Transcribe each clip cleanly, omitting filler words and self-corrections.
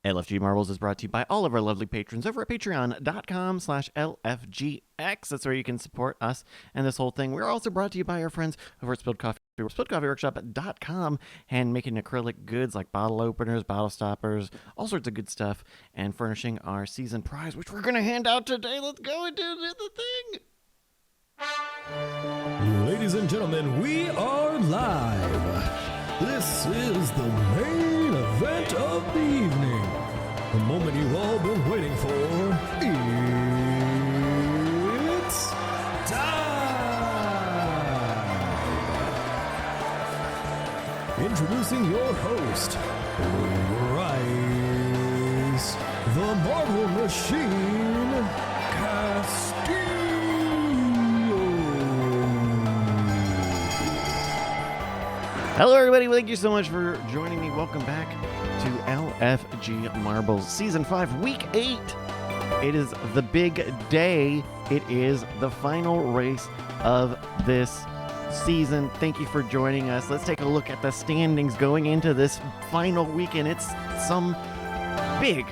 LFG Marbles is brought to you by all of our lovely patrons over at patreon.com/LFGX. That's where you can support us and this whole thing. We're also brought to you by our friends over at Spilled Coffee. SpilledCoffeeWorkshop.com, and making acrylic goods like bottle openers, bottle stoppers, all sorts of good stuff, and furnishing our season prize, which we're going to hand out today. Let's go and do the thing. Ladies and gentlemen, we are live. This is the main event of the evening. The moment you've all been waiting for. It's time! Introducing your host, Bryce, the Marvel Machine, Hello, everybody. Thank you so much for joining me. Welcome back to LFG Marbles Season 5, Week 8. It is the big day. It is the final race of this season. Thank you for joining us. Let's take a look at the standings going into this final weekend. It's some big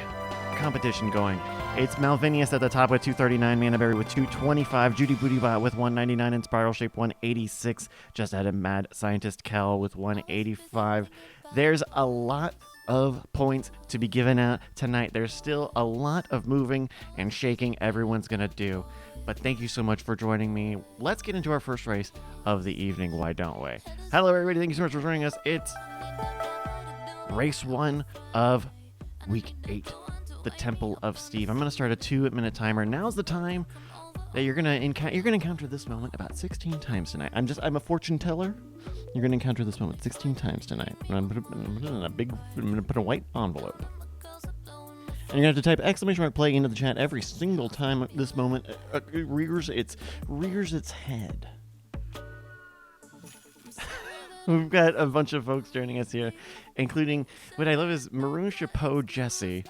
competition going. It's Malvinius at the top with 239, Manaberry with 225, Judy Bootybot with 199, and Spiral Shape 186. Just added Mad Scientist Cal with 185. There's a lot of points to be given out tonight. There's still a lot of moving and shaking everyone's going to do. But thank you so much for joining me. Let's get into our first race of the evening. Why don't we? Hello, everybody. Thank you so much for joining us. It's race 1 of week 8. The Temple of Steve. I'm going to start a 2-minute timer. Now's the time that you're going to encounter this moment about 16 times tonight. I'm a fortune teller. You're going to encounter this moment 16 times tonight. I'm going to put a white envelope. And you're going to have to type exclamation mark play into the chat every single time this moment rears its head. We've got a bunch of folks joining us here, including, what I love is Maroon Chapeau Jesse,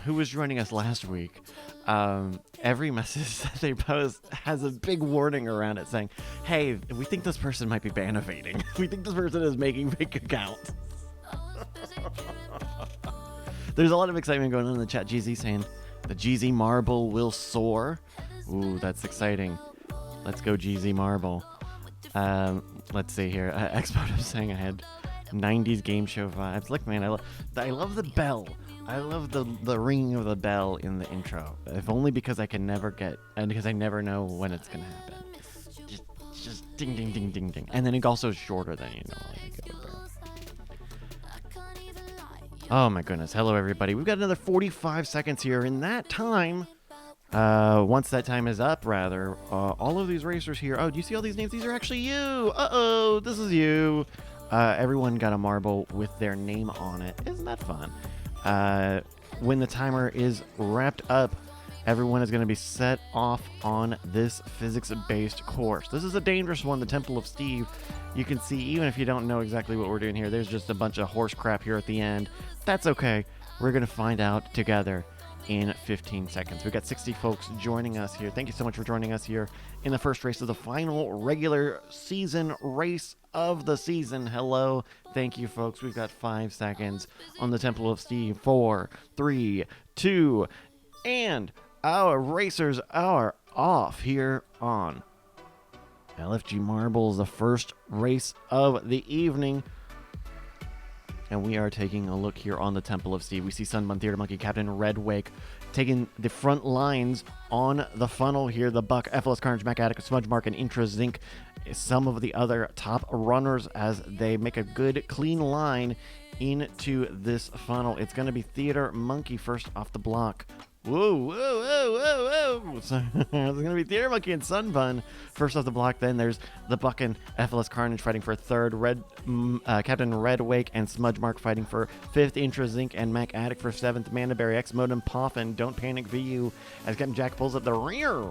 who was joining us last week. Every message that they post has a big warning around it saying, hey, we think this person might be ban-evading. We think this person is making fake accounts. There's a lot of excitement going on in the chat. GZ saying the GZ Marble will soar. Ooh, that's exciting. Let's go GZ Marble. Let's see here. Expo saying I had 90s game show vibes. Look, man, I love the bell. I love the ringing of the bell in the intro. If only because I can never because I never know when it's gonna happen. Just ding, ding, ding, ding, ding. And then it also is shorter than you normally go. Oh my goodness. Hello, everybody. We've got another 45 seconds here. In that time, once that time is up, rather, all of these racers here. Oh, do you see all these names? These are actually you. Uh-oh, this is you. Everyone got a marble with their name on it. Isn't that fun? When the timer is wrapped up, everyone is going to be set off on this physics-based course. This is a dangerous one, the Temple of Steve. You can see, even if you don't know exactly what we're doing here, there's just a bunch of horse crap here at the end. That's okay. We're going to find out together in 15 seconds. We've got 60 folks joining us here. Thank you so much for joining us here in the first race of the final regular season race of the season. Hello. Thank you, folks. We've got 5 seconds on the Temple of Steve. 4, 3, 2, and our racers are off here on LFG Marbles, the first race of the evening. And we are taking a look here on the Temple of Steve. We see Sunbun, Theater Monkey, Captain Redwake taking the front lines on the funnel here. The Buck, FLS Carnage, Mac Attic, Smudge Mark, and Intra Zinc. Some of the other top runners as they make a good, clean line into this funnel. It's going to be Theater Monkey first off the block. Whoa, whoa, whoa, whoa, whoa. So, there's going to be Theater Monkey and Sunbun first off the block. Then there's the Buck and FLS Carnage fighting for third. Captain Redwake and Smudge Mark fighting for fifth. Intra Zinc and Mac Attic for seventh. Mandaberry, X Modem, Poffin, Don't Panic VU as Captain Jack pulls up the rear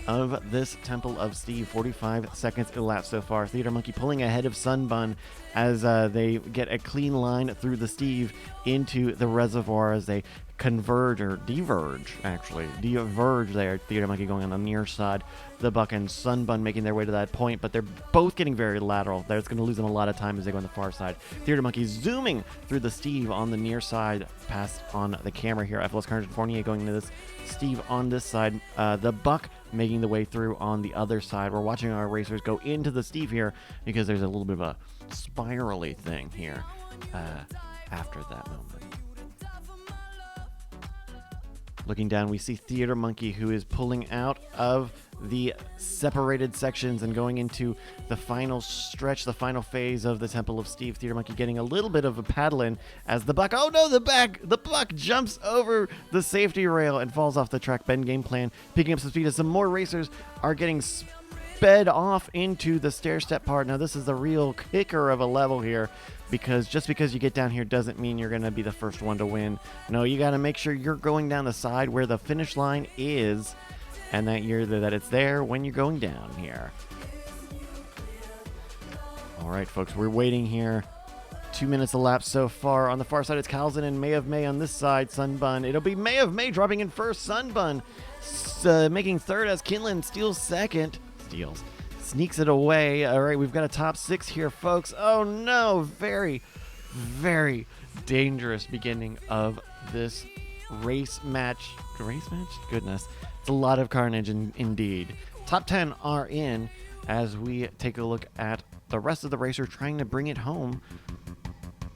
of this Temple of Steve. 45 seconds elapsed so far. Theater Monkey pulling ahead of Sunbun as they get a clean line through the Steve into the reservoir as they converge or diverge, actually. Diverge there. Theater Monkey going on the near side. The Buck and Sunbun making their way to that point, but they're both getting very lateral. That's going to lose them a lot of time as they go on the far side. Theater Monkey zooming through the Steve on the near side, past on the camera here. FLS Carnage and Fournier going into this Steve on this side. The Buck making the way through on the other side. We're watching our racers go into the Steve here because there's a little bit of a spirally thing here after that moment. Looking down, we see Theater Monkey, who is pulling out of the separated sections and going into the final stretch, the final phase of the Temple of Steve. Theater Monkey getting a little bit of a paddle in as the Buck, oh no, the Buck jumps over the safety rail and falls off the track. Ben Game Plan picking up some speed as some more racers are getting sped off into the stair step part. Now this is the real kicker of a level here, because just because you get down here doesn't mean you're going to be the first one to win. No, you got to make sure you're going down the side where the finish line is, and that it's there when you're going down here. All right, folks, we're waiting here. 2 minutes elapsed so far. On the far side, it's Calzin and May of May on this side. Sunbun. It'll be May of May dropping in first. Sunbun making third as Kinlan steals second. Sneaks it away. All right, we've got a top 6 here, folks. Oh no, very, very dangerous beginning of this race match. Goodness, it's a lot of carnage indeed. Top 10 are in as we take a look at the rest of the racers trying to bring it home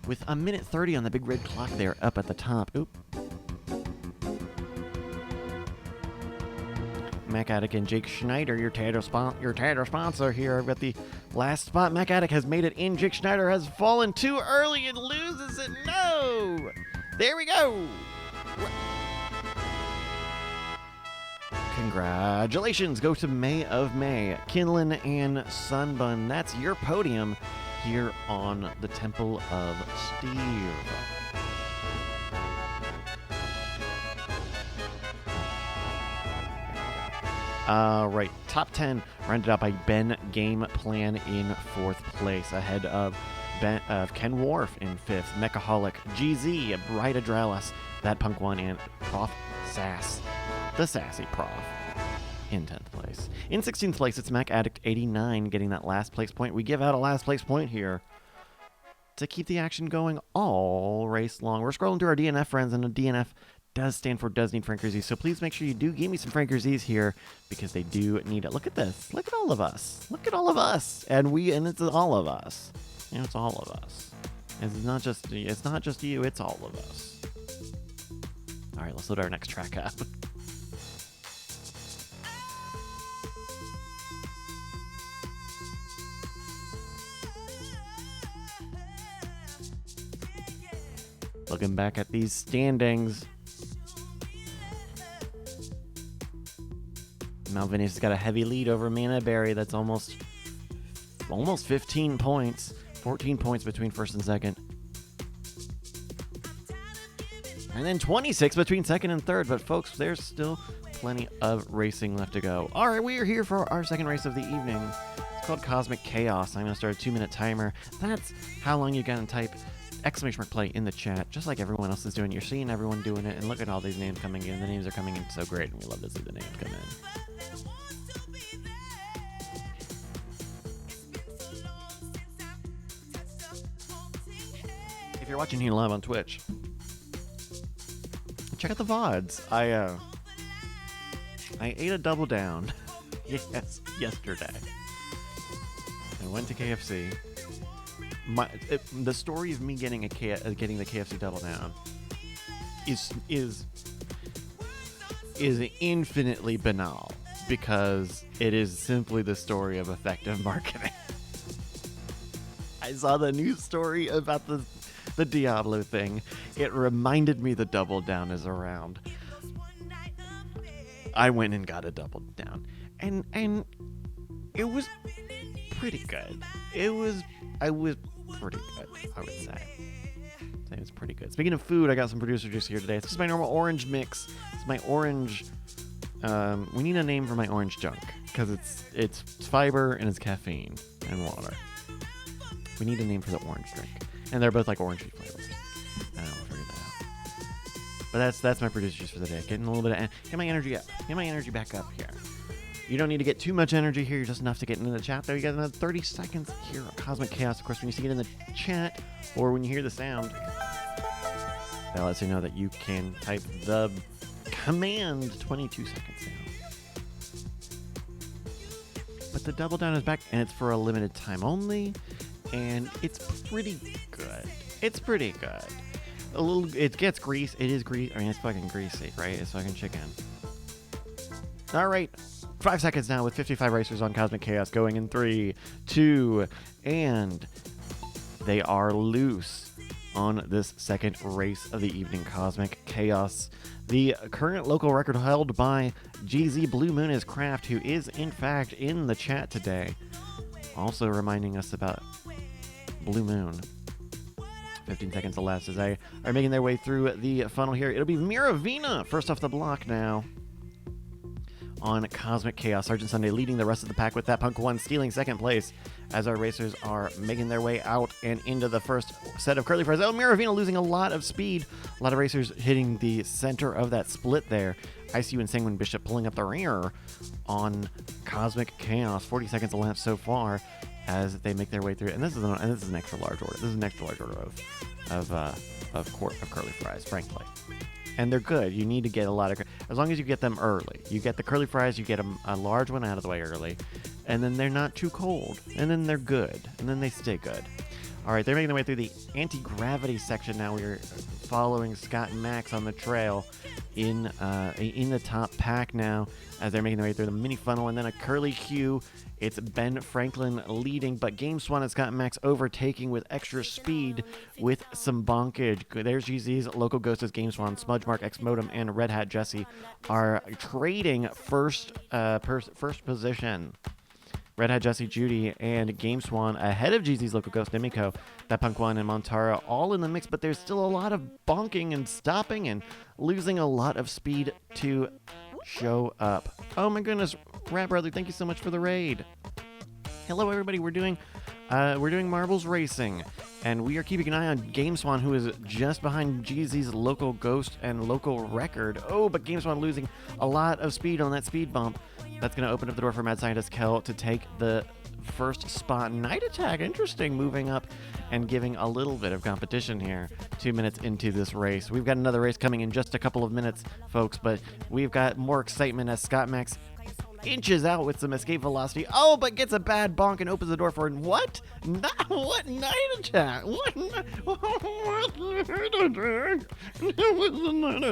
with a minute 30 on the big red clock there up at the top. Oop. Mac Attic and Jake Schneider, your tater sponsor here. I've got the last spot. Mac Attic has made it in. Jake Schneider has fallen too early and loses it. No! There we go! Congratulations go to May of May. Kinlan and Sunbun. That's your podium here on the Temple of Steve. Right, top 10 rounded out by Ben Game Plan in 4th place, ahead of Ken Wharf in 5th, Mechaholic, GZ, Bright Adralis, That Punk One, and Prof Sass, the Sassy Prof, in 10th place. In 16th place, it's Mac Addict 89 getting that last place point. We give out a last place point here to keep the action going all race long. We're scrolling through our DNF friends, and the DNF does stand for does need Frankerzies, so please make sure you do give me some Frankerzies here because they do need it. Look at this. Look at all of us. Look at all of us. And it's all of us. You know, it's all of us. It's not just you, it's all of us. All right, let's load our next track up. Looking back at these standings, Mount Venice has got a heavy lead over Mana Berry. That's almost 15 points. 14 points between first and second. And then 26 between second and third. But folks, there's still plenty of racing left to go. All right, we are here for our second race of the evening. It's called Cosmic Chaos. I'm going to start a 2-minute timer. That's how long you got to type !play in the chat, just like everyone else is doing. You're seeing everyone doing it, and look at all these names coming in. The names are coming in so great, and we love to see the names come in. If you're watching here live on Twitch, check out the VODs. I ate a double down yesterday. I went to KFC. The story of me getting the KFC double down is infinitely banal because it is simply the story of effective marketing. I saw the news story about the Diablo thing. It reminded me the double down is around. I went and got a double down, and it was pretty good. I was pretty good, I would say. It was pretty good. Speaking of food, I got some producer juice here today. This is my normal orange mix. It's my orange. We need a name for my orange junk because it's fiber and it's caffeine and water. We need a name for the orange drink, and they're both like orangey flavors. I don't know, we'll figure that out. But that's my producers for the day. Getting a little bit of get my energy up. Get my energy back up here. You don't need to get too much energy here. You're just enough to get into the chat there. You got another 30 seconds here on Cosmic Chaos. Of course, when you see it in the chat or when you hear the sound, that lets you know that you can type the command 22 seconds now. But the double down is back, and it's for a limited time only, and it's pretty good. It's pretty good. A little, it gets grease. It is grease. I mean, it's fucking greasy, right? It's fucking chicken. All right. 5 seconds now with 55 racers on Cosmic Chaos going in 3, 2, and they are loose on this second race of the evening. Cosmic Chaos. The current local record held by GZ Blue Moon is Craft, who is in fact in the chat today. Also reminding us about Blue Moon. 15 seconds elapsed as they are making their way through the funnel here. It'll be Miravina first off the block now on Cosmic Chaos. Sergeant Sunday leading the rest of the pack with that Punk 1 stealing second place as our racers are making their way out and into the first set of curly fries. Oh, Miravina losing a lot of speed. A lot of racers hitting the center of that split there. ICU and Sanguine Bishop pulling up the rear on Cosmic Chaos. 40 seconds elapsed so far as they make their way through. And this is an extra large order. This is an extra large order of curly fries, frankly. And they're good. You need to get a lot of, as long as you get them early. You get the curly fries, you get a large one out of the way early, and then they're not too cold, and then they're good, and then they stay good. All right, they're making their way through the anti-gravity section now. We're following Scott and Max on the trail in the top pack now as they're making their way through the mini funnel, and then a curly queue. It's Ben Franklin leading, but Game Swan and Scott and Max overtaking with extra speed with some bonkage. There's GZ's Local Ghost as Game Swan, Smudgemark, X Modem, and Red Hat Jesse are trading first position. Red Hat Jesse, Judy, and Game Swan ahead of GZ's Local Ghost, Nimiko, That Punk One, and Montara all in the mix, but there's still a lot of bonking and stopping and losing a lot of speed to show up. Oh my goodness, Rat Brother, thank you so much for the raid. Hello everybody, we're doing marbles racing, and we are keeping an eye on Game Swan, who is just behind GZ's Local Ghost and Local Record. Oh, but Game Swan losing a lot of speed on that speed bump. That's going to open up the door for Mad Scientist Kel to take the first spot. Night Attack, interesting, moving up and giving a little bit of competition here 2 minutes into this race. We've got another race coming in just a couple of minutes, folks, but we've got more excitement as Scott Max inches out with some escape velocity. Oh, but gets a bad bonk and opens the door for what? What Night Attack? What Night Attack? It was a Night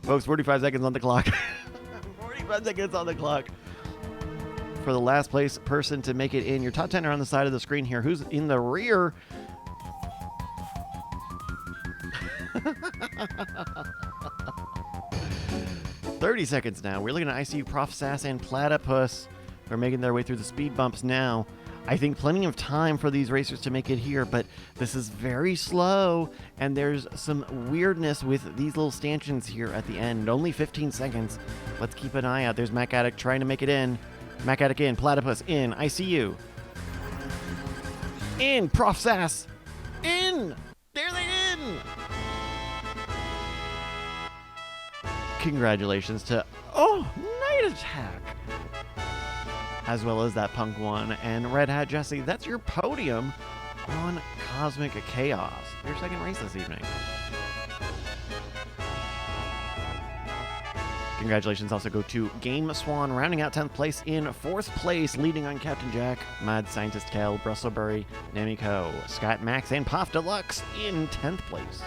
Folks, 45 seconds on the clock. 45 seconds on the clock for the last place person to make it in. Your top 10 are on the side of the screen here. Who's in the rear? $30 seconds now. We're looking at ICU, Prof Sass, and Platypus. They're making their way through the speed bumps now. I think plenty of time for these racers to make it here, but this is very slow, and there's some weirdness with these little stanchions here at the end. Only 15 seconds. Let's keep an eye out. There's Mac Addict trying to make it in. Mac Addict in, Platypus in, ICU. In, Prof Sass. In! There they in! Congratulations to, Night Attack! As well as That Punk One and Red Hat Jesse. That's your podium on Cosmic Chaos. Your second race this evening. Congratulations also go to Game Swan, rounding out 10th place. In 4th place, leading on Captain Jack, Mad Scientist Kel, Brustleberry, Namiko, Scott Max, and Puff Deluxe in 10th place.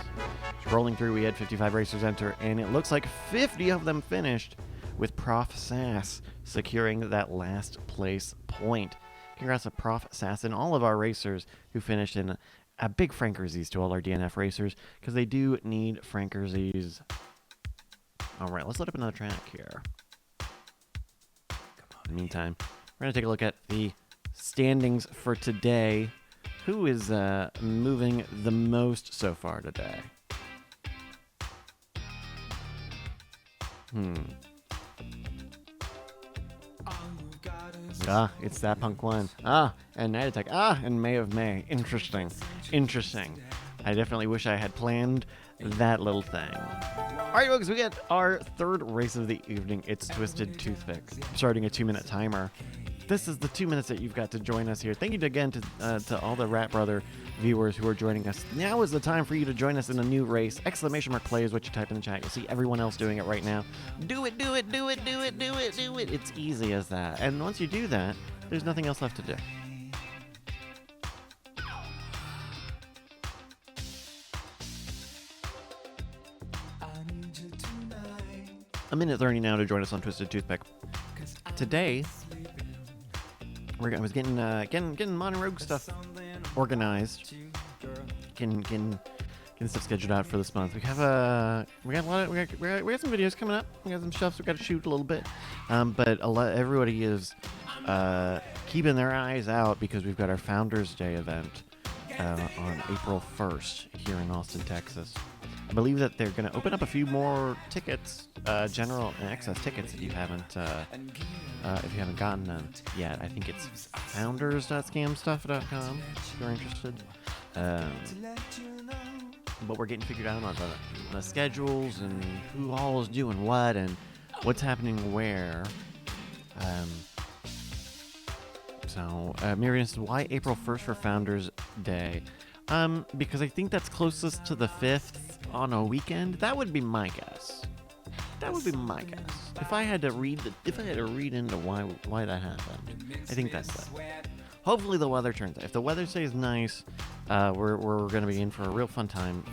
Scrolling through, we had 55 racers enter, and it looks like 50 of them finished, with Prof Sass securing that last place point. Congrats to Prof Sass and all of our racers who finished in a big Frankersies to all our DNF racers, because they do need Frankersies. All right, let's load up another track here. In the meantime, we're going to take a look at the standings for today. Who is moving the most so far today? Ah, it's that punk one. Ah, and Night Attack. Ah, and May of May. Interesting. Interesting. I definitely wish I had planned that little thing. All right, folks, we get our third race of the evening. It's Twisted Toothpick, starting a 2-minute timer. This is the 2 minutes that you've got to join us here. Thank you again to all the Rat Brother viewers who are joining us. Now is the time for you to join us in a new race. !play is what you type in the chat. You'll see everyone else doing it right now. Do it, do it, do it, do it, do it, do it. It's easy as that. And once you do that, there's nothing else left to do. A minute 30 now to join us on Twisted Toothpick. Today, I was getting Modern Rogue stuff organized, getting stuff scheduled out for this month. We got some videos coming up. We got some stuff we got to shoot a little bit, but everybody is keeping their eyes out because we've got our Founders Day event on April 1st here in Austin, Texas. I believe that they're going to open up a few more tickets, general and excess tickets if you haven't gotten them yet. I think it's founders.scamstuff.com if you're interested. But we're getting figured out on the schedules and who all is doing what and what's happening where. So Miriam says, why April 1st for Founders Day? Because I think that's closest to the 5th on a weekend. That would be my guess. If I had to read into why that happened, I think that's that. Hopefully the weather turns out. If the weather stays nice, we're going to be in for a real fun time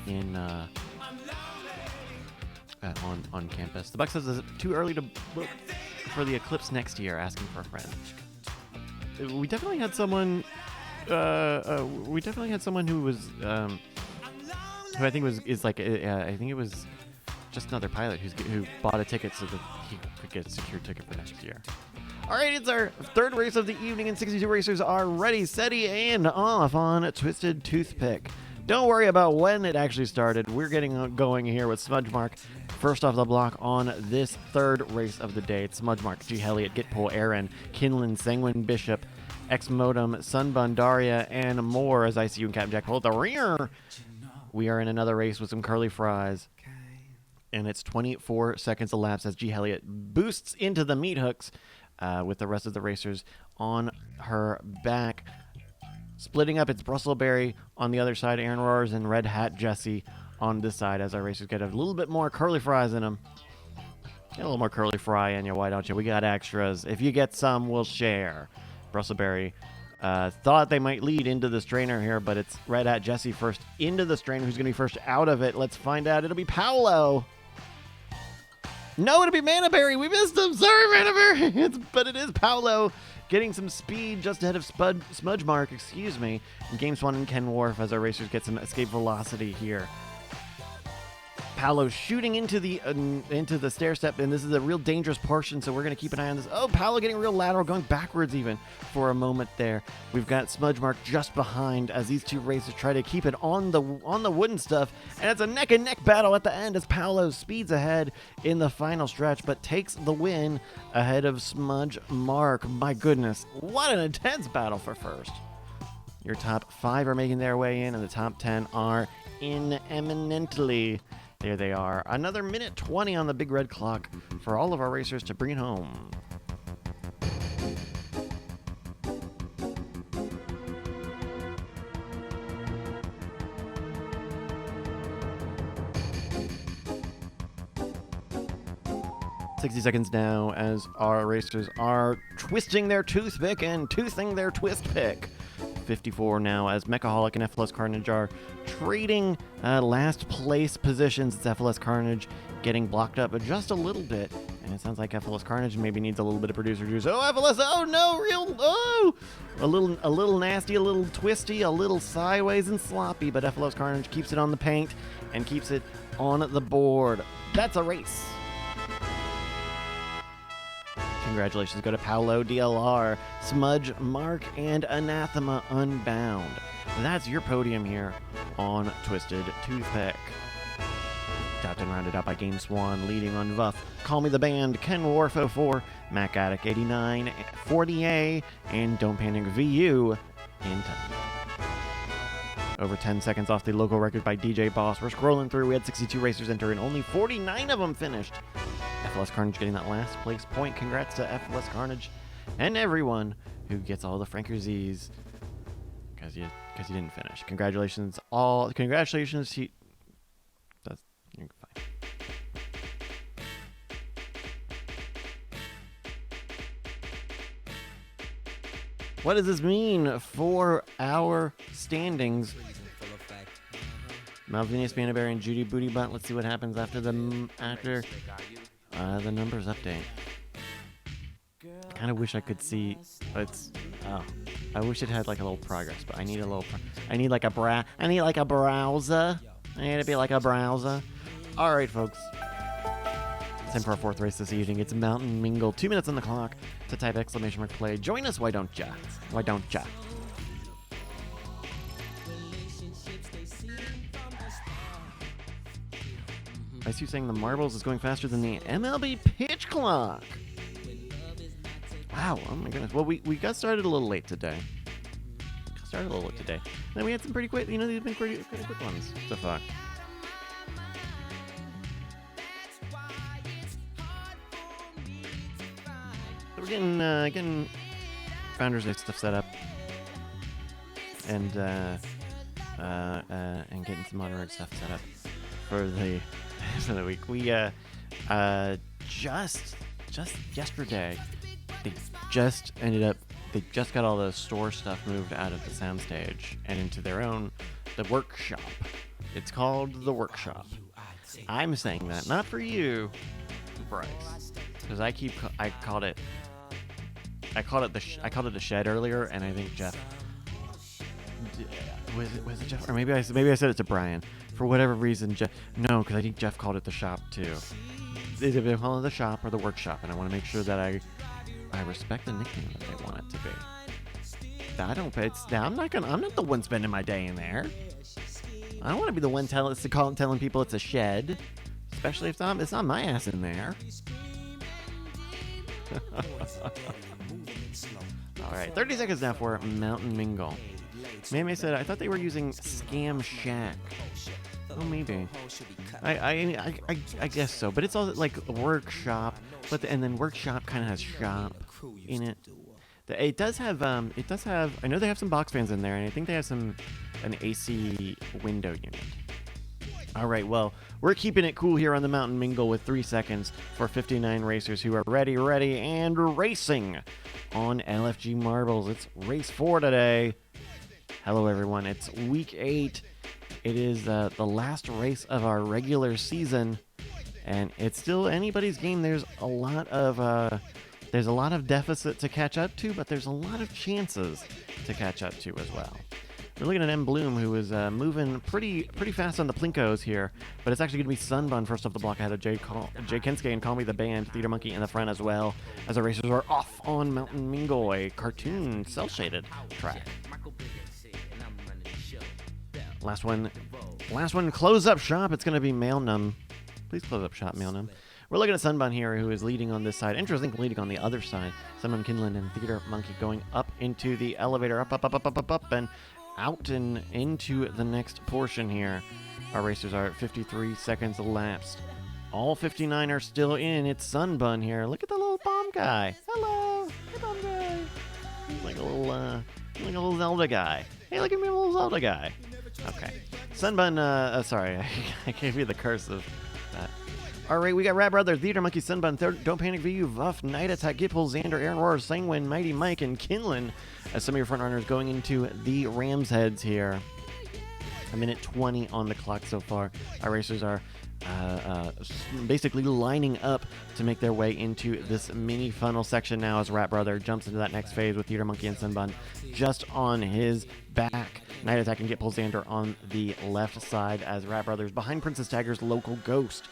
on campus. The Buck says it's too early to book for the eclipse next year. Asking for a friend. We definitely had someone. Who was who I think I think it was just another pilot who bought a ticket so that he could get a secure ticket for next year. All right, it's our third race of the evening, and 62 racers are ready, steady, and off on Twisted Toothpick. Don't worry about when it actually started. We're getting going here with Smudge Mark. First off the block on this third race of the day, it's Smudge Mark, G. Elliott, Gitpole, Aaron, Kinlan, Sanguine Bishop, X-Modem, Sunbun, Daria, and more as I see you and Captain Jack hold the rear. We are in another race with some curly fries. And it's 24 seconds elapsed as G. Elliott boosts into the meat hooks with the rest of the racers on her back. Splitting up, it's Brustleberry on the other side, Aaron Roars and Red Hat Jesse on this side as our racers get a little bit more curly fries in them. Get a little more curly fry in you, why don't you? We got extras. If you get some, we'll share. Brustleberry thought they might lead into the strainer here, but it's Red Hat Jesse first into the strainer. Who's going to be first out of it? Let's find out. It'll be Paolo. No, it'll be Manaberry. We missed him. Sorry, Manaberry. But it is Paolo getting some speed just ahead of Smudge Mark, excuse me. And Game Swan and Ken Wharf as our racers get some escape velocity here. Paolo shooting into the stair step, and this is a real dangerous portion, so we're going to keep an eye on this. Oh, Paolo getting real lateral, going backwards even for a moment there. We've got Smudge Mark just behind as these two racers try to keep it on the wooden stuff, and it's a neck-and-neck battle at the end as Paolo speeds ahead in the final stretch, but takes the win ahead of Smudge Mark. My goodness, what an intense battle for first. Your top 5 are making their way in, and the top 10 are in eminently. There they are. Another minute 20 on the big red clock for all of our racers to bring it home. "60 seconds now as our racers are twisting their toothpick and toothing their twist pick. 54 now as Mechaholic and FLS Carnage are trading last place positions. It's FLS Carnage getting blocked up just a little bit, and it sounds like FLS Carnage maybe needs a little bit of producer juice. Oh, FLS! Oh no, a little nasty, a little twisty, a little sideways and sloppy, but FLS Carnage keeps it on the paint and keeps it on the board. That's a race. Congratulations go to Paolo, DLR, Smudge Mark, and Anathema Unbound. That's your podium here on Twisted Toothpick. Tapped and rounded out by Game Swan, leading on Vuff, Call Me the Band, Ken Wharf 04, Mac Attic 89, 40A, and Don't Panic VU in 10. Over 10 seconds off the local record by DJ Boss. We're scrolling through. We had 62 racers enter and only 49 of them finished. FLS Carnage getting that last place point. Congrats to FLS Carnage and everyone who gets all the Franker Z's because you didn't finish. Congratulations to... You're fine. What does this mean for our standings? Malvinia Spanaberry and Judy Booty Butt. Let's see what happens after the numbers update. I kind of wish I could see. I wish it had like a little progress, but I need a little. I need like a browser. I need it to be like a browser. All right, folks. It's time for our fourth race this evening. It's Mountain Mingle. 2 minutes on the clock to type exclamation mark play. Join us, why don't ya? Why don't ya? I see you saying the Marbles is going faster than the MLB pitch clock. Wow, oh my goodness. Well, we got started a little late today. Then we had some pretty quick, these have been pretty quick ones so far. So we're getting Founders Day stuff set up. And getting some Modern Rig stuff set up for the week. We just yesterday they just got all the store stuff moved out of the soundstage and into their own the workshop. It's called the workshop. I'm saying that not for you, Bryce, because I called it the shed earlier, and I think Jeff was it Jeff, or maybe I said it to Brian. For whatever reason, Jeff. No, because I think Jeff called it the shop too. They call it the shop or the workshop, and I want to make sure that I respect the nickname that they want it to be. I'm not the one spending my day in there. I don't want to be the one telling people it's a shed, especially if it's not my ass in there. All right, 30 seconds now for Mountain Mingle. May said, I thought they were using Scam Shack. Oh, maybe. I guess so, but it's all like workshop, and then workshop kind of has shop in it. It does have. I know they have some box fans in there, and I think they have an AC window unit. All right, well, we're keeping it cool here on the Mountain Mingle with 3 seconds for 59 racers who are ready, and racing on LFG Marbles. It's race 4 today. Hello, everyone. It's week 8. It is the last race of our regular season, and it's still anybody's game. There's a lot of deficit to catch up to, but there's a lot of chances to catch up to as well. We're looking at M. Bloom, who is moving pretty fast on the Plinkos here, but it's actually going to be Sunbun first off the block ahead of Jay Kensuke and Call Me the Band, Theater Monkey in the front as well, as the racers are off on Mountain Mingle, a cartoon cel-shaded track. Last one, close up shop. It's going to be Mailnum. Please close up shop, Mailnum. We're looking at Sunbun here, who is leading on this side. Interesting, leading on the other side. Sunbun, Kinlan, and Theater Monkey going up into the elevator, up, and out and into the next portion here. Our racers are at 53 seconds elapsed. All 59 are still in. It's Sunbun here. Look at the little bomb guy. Hello, hey bomb guy. He's like a little Zelda guy. Hey, look at me, a little Zelda guy. Okay. Sunbun, sorry, I gave you the curse of that. Alright, we got Rat Brother, Theater Monkey, Sunbun, Don't Panic VU, Vuff, Night Attack, Gitpole, Xander, Aaron Roar, Sanguine, Mighty Mike, and Kinlan as some of your front runners going into the Rams heads here. A minute 20 on the clock so far. Our racers are basically lining up to make their way into this mini funnel section now as Rat Brother jumps into that next phase with Theater Monkey and Sunbun just on his back. Night Attack and Gitpole Xander on the left side as Rat Brothers behind Princess Tagger's Local Ghost.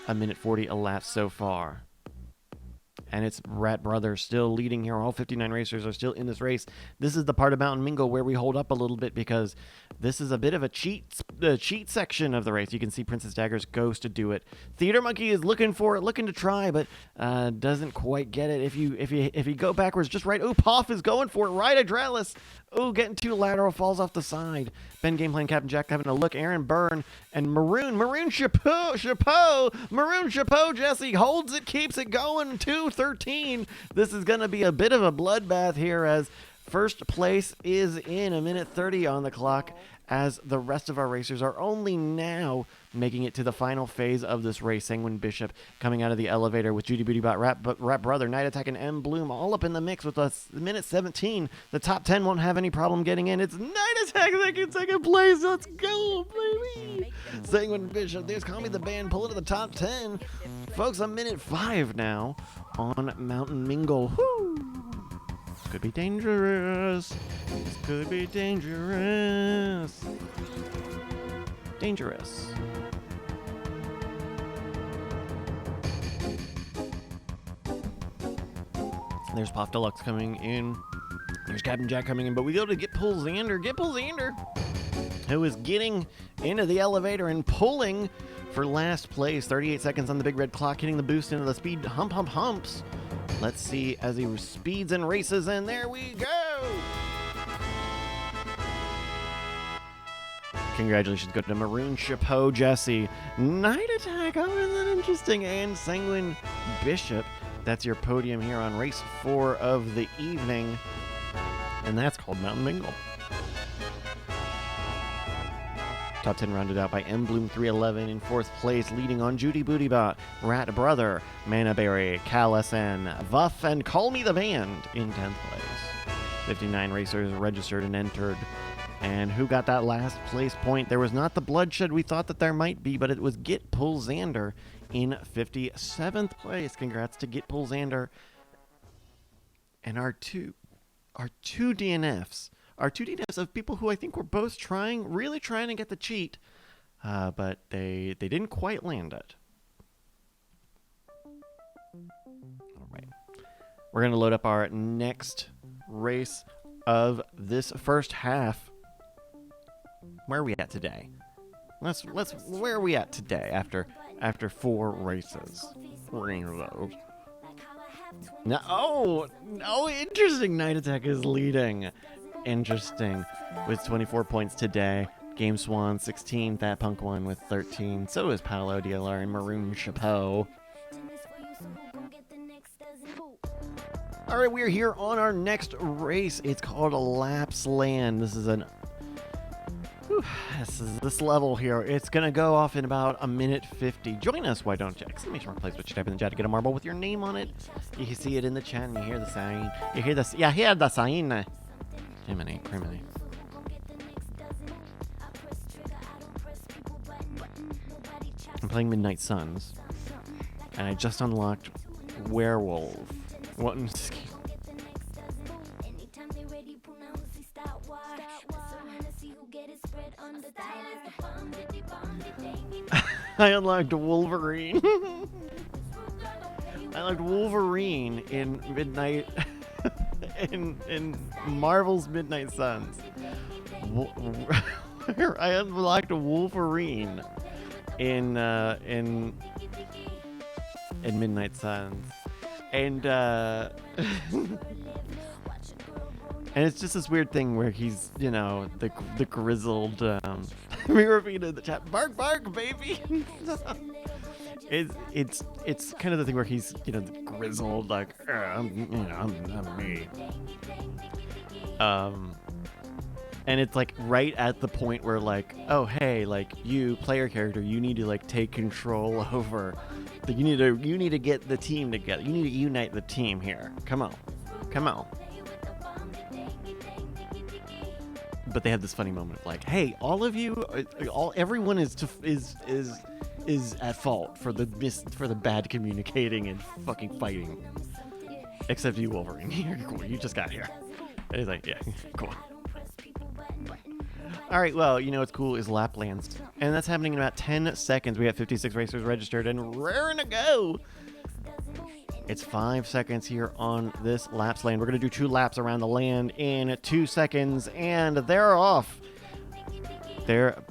A minute 40 elapsed so far. And it's Rat Brother still leading here. All 59 racers are still in this race. This is the part of Mountain Mingle where we hold up a little bit because this is a bit of a cheat section of the race. You can see Princess Dagger's Ghost to do it. Theater Monkey is looking for it, looking to try, but doesn't quite get it. If you go backwards just right, oh, Poff is going for it. Right, Adralis. Oh, getting too lateral, falls off the side. Ben Game Plan, Captain Jack having a look. Aaron Byrne and Maroon Chapeau, Jesse holds it, keeps it going. 2:13. This is going to be a bit of a bloodbath here as first place is in 1:30 on the clock, as the rest of our racers are only now making it to the final phase of this race. Sanguine Bishop coming out of the elevator with Judy Bootybot, Rap Brother, Night Attack, and M Bloom all up in the mix with us. 1:17. The top 10 won't have any problem getting in. It's Night Attack that in second place. Let's go, baby. Sanguine Bishop, there's Call Me the Band, pull it to the top 10. Folks, 1:05 now on Mountain Mingle. Woo! This could be dangerous. This could be dangerous. Dangerous. There's Puff Deluxe coming in. There's Captain Jack coming in, but we go to Get Pull Xander, who is getting into the elevator and pulling for last place. 38 seconds on the big red clock, hitting the boost into the speed humps. Let's see as he speeds and races, and there we go! Congratulations go to Maroon Chapeau, Jesse. Night Attack, oh, isn't that interesting? And Sanguine Bishop. That's your podium here on race 4 of the evening. And that's called Mountain Mingle. Top 10 rounded out by M Bloom 311 in 4th place, leading on Judy Bootybot, Rat Brother, Manaberry, Callison, Vuff, and Call Me the Band in 10th place. 59 racers registered and entered. And who got that last place point? There was not the bloodshed we thought that there might be, but it was Get Pull Xander in 57th place. Congrats to Get Pull Xander. And our two DNFs of people who I think were both really trying to get the cheat, but they didn't quite land it. All right. We're going to load up our next race of this first half. Where are we at today? Where are we at today after 4 races? Now, interesting. Night Attack is leading. Interesting. With 24 points today. Game Swan 16. That Punk won with 13. So is Paolo DLR and Maroon Chapeau. All right, we're here on our next race. It's called Lapsland. This is this level here. It's going to go off in about 1:50. Join us, why don't you? Exclamation mark place, what you type in the chat to get a marble with your name on it. You can see it in the chat and you hear the sign. You hear this? Yeah, hear the sign. Criminy. I'm playing Midnight Suns, and I just unlocked Werewolf. What? I unlocked Wolverine. I unlocked Wolverine in Midnight in Marvel's Midnight Suns. I unlocked Wolverine in Midnight Suns, and and it's just this weird thing where he's, the grizzled. Me repeat in the chat, bark, baby. It's kind of the thing where he's, the grizzled, like, I'm me. And it's like right at the point where, like, oh hey, like, you player character, you need to like take control over. You need to get the team together. You need to unite the team here. Come on. But they have this funny moment of like, hey, all of you, everyone is at fault for the bad communicating and fucking fighting, except you, Wolverine. You're cool. You just got here. And he's like, yeah, cool. All right, well, what's cool is Laplands, and that's happening in about 10 seconds. We have 56 racers registered and raring to go. It's 5 seconds here on this laps lane. We're going to do 2 laps around the land in 2 seconds, and they're off. They're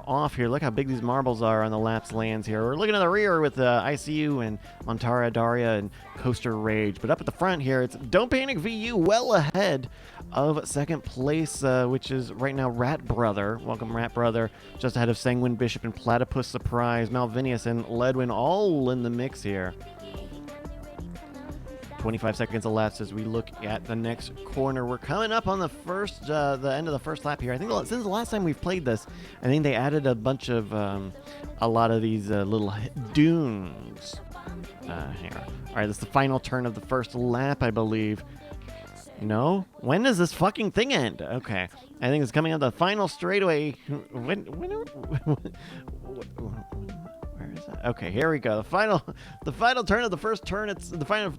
off here. Look how big these marbles are on the laps lands here. We're looking at the rear with ICU and Montara, Daria, and Coaster Rage. But up at the front here, it's Don't Panic VU well ahead of second place, which is right now Rat Brother. Welcome, Rat Brother. Just ahead of Sanguine Bishop and Platypus Surprise. Malvinius and Ledwin all in the mix here. 25 seconds elapsed as we look at the next corner. We're coming up on the end of the first lap here. I think since the last time we've played this, I think they added a bunch of, a lot of these little dunes here. All right, this is the final turn of the first lap, I believe. No? When does this fucking thing end? Okay. I think it's coming up the final straightaway. Where is that? Okay, here we go. The final turn of the first turn. It's the final.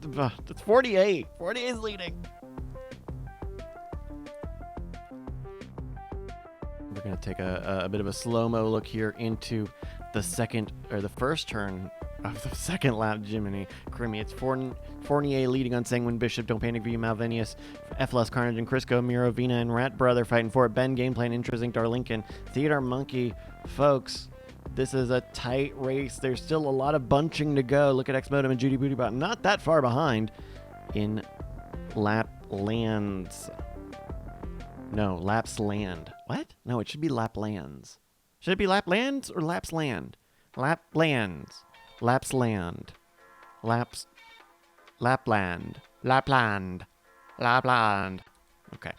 It's 48. 48 is leading. We're gonna take a bit of a slow-mo look here into the first turn of the second lap. Jiminy Crimmy. It's Fournier leading on Sanguine Bishop, Don't Panic VU, Malvinius, FLS Carnage and Crisco, Mirovina and Rat Brother fighting for it. Ben Gameplay and Interesting Darlinkin, Theodore Monkey, folks. This is a tight race. There's still a lot of bunching to go. Look at Xmodem and Judy Bootybot. Not that far behind in Laplands. No, Lapsland. What? No, it should be Laplands. Should it be Laplands or Lapsland? Laplands. Lapsland. Lapland. Okay.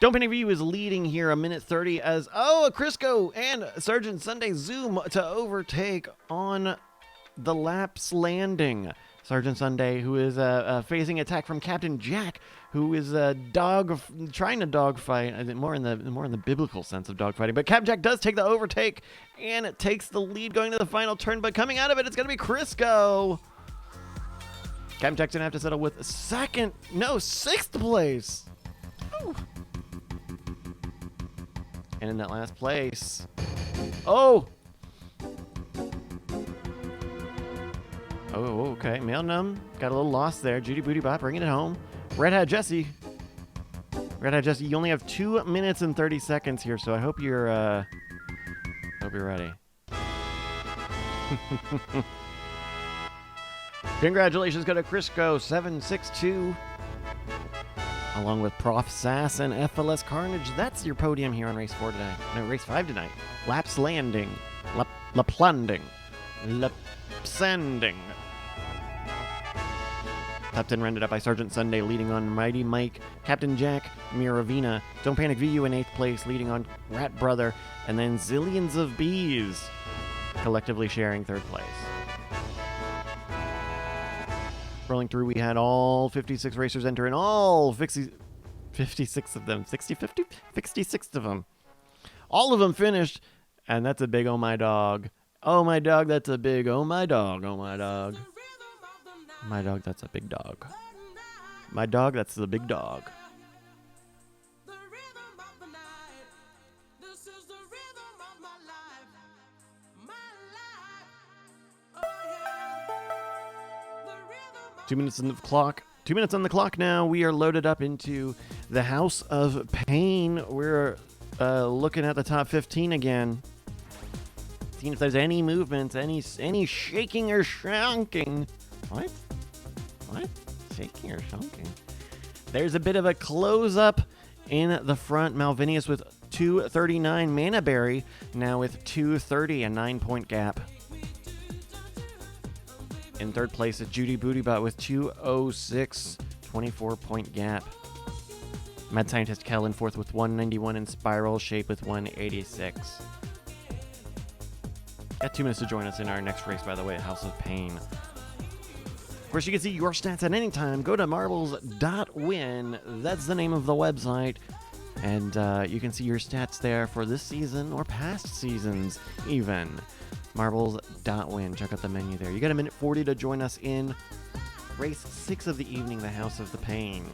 Don't Panic VU is leading here a minute 30 as, Crisco and Sergeant Sunday zoom to overtake on the Laps Landing. Sergeant Sunday, who is facing attack from Captain Jack, who is trying to dogfight, more in the biblical sense of dogfighting. But Captain Jack does take the overtake, and it takes the lead going to the final turn. But coming out of it, it's going to be Crisco. Captain Jack's going to have to settle with sixth place. Whew. And in that last place, okay. Mail Num got a little lost there. Judy Bootybot bringing it home. Red Hat Jesse, you only have 2 minutes and 30 seconds here, so I hope you're ready. Congratulations go to Crisco 762. Along with Prof. Sass and FLS Carnage. That's your podium here on race 4 tonight. No, race 5 tonight. Laps Landing. Laplanding. Lapsanding. Top 10 rounded up by Sergeant Sunday, leading on Mighty Mike, Captain Jack, Miravina, Don't Panic VU in 8th place, leading on Rat Brother, and then Zillions of Bees, collectively sharing 3rd place. Rolling through, we had all 56 racers enter, and all 56 of them, 56 of them. All of them finished, and that's a big oh my dog. Oh my dog, that's a big oh my dog, oh my dog. My dog, that's a big dog. My dog, that's the big dog. Two minutes on the clock now. We are loaded up into the House of Pain. We're looking at the top 15 again. Seeing if there's any movements, any shaking or shonking. What? Shaking or shonking? There's a bit of a close-up in the front. Malvinius with 239. Manaberry now with 230, a 9-point gap. In 3rd place is Judy Bootybot with 206, 24-point gap. Mad Scientist Kel in 4th with 191 and Spiral Shape with 186. Got 2 minutes to join us in our next race, by the way, at House of Pain. Of course, you can see your stats at any time. Go to marbles.win. That's the name of the website. And you can see your stats there for this season or past seasons even. Marbles.win. Check out the menu there. You got a minute 40 to join us in race 6 of the evening, the House of the Pain.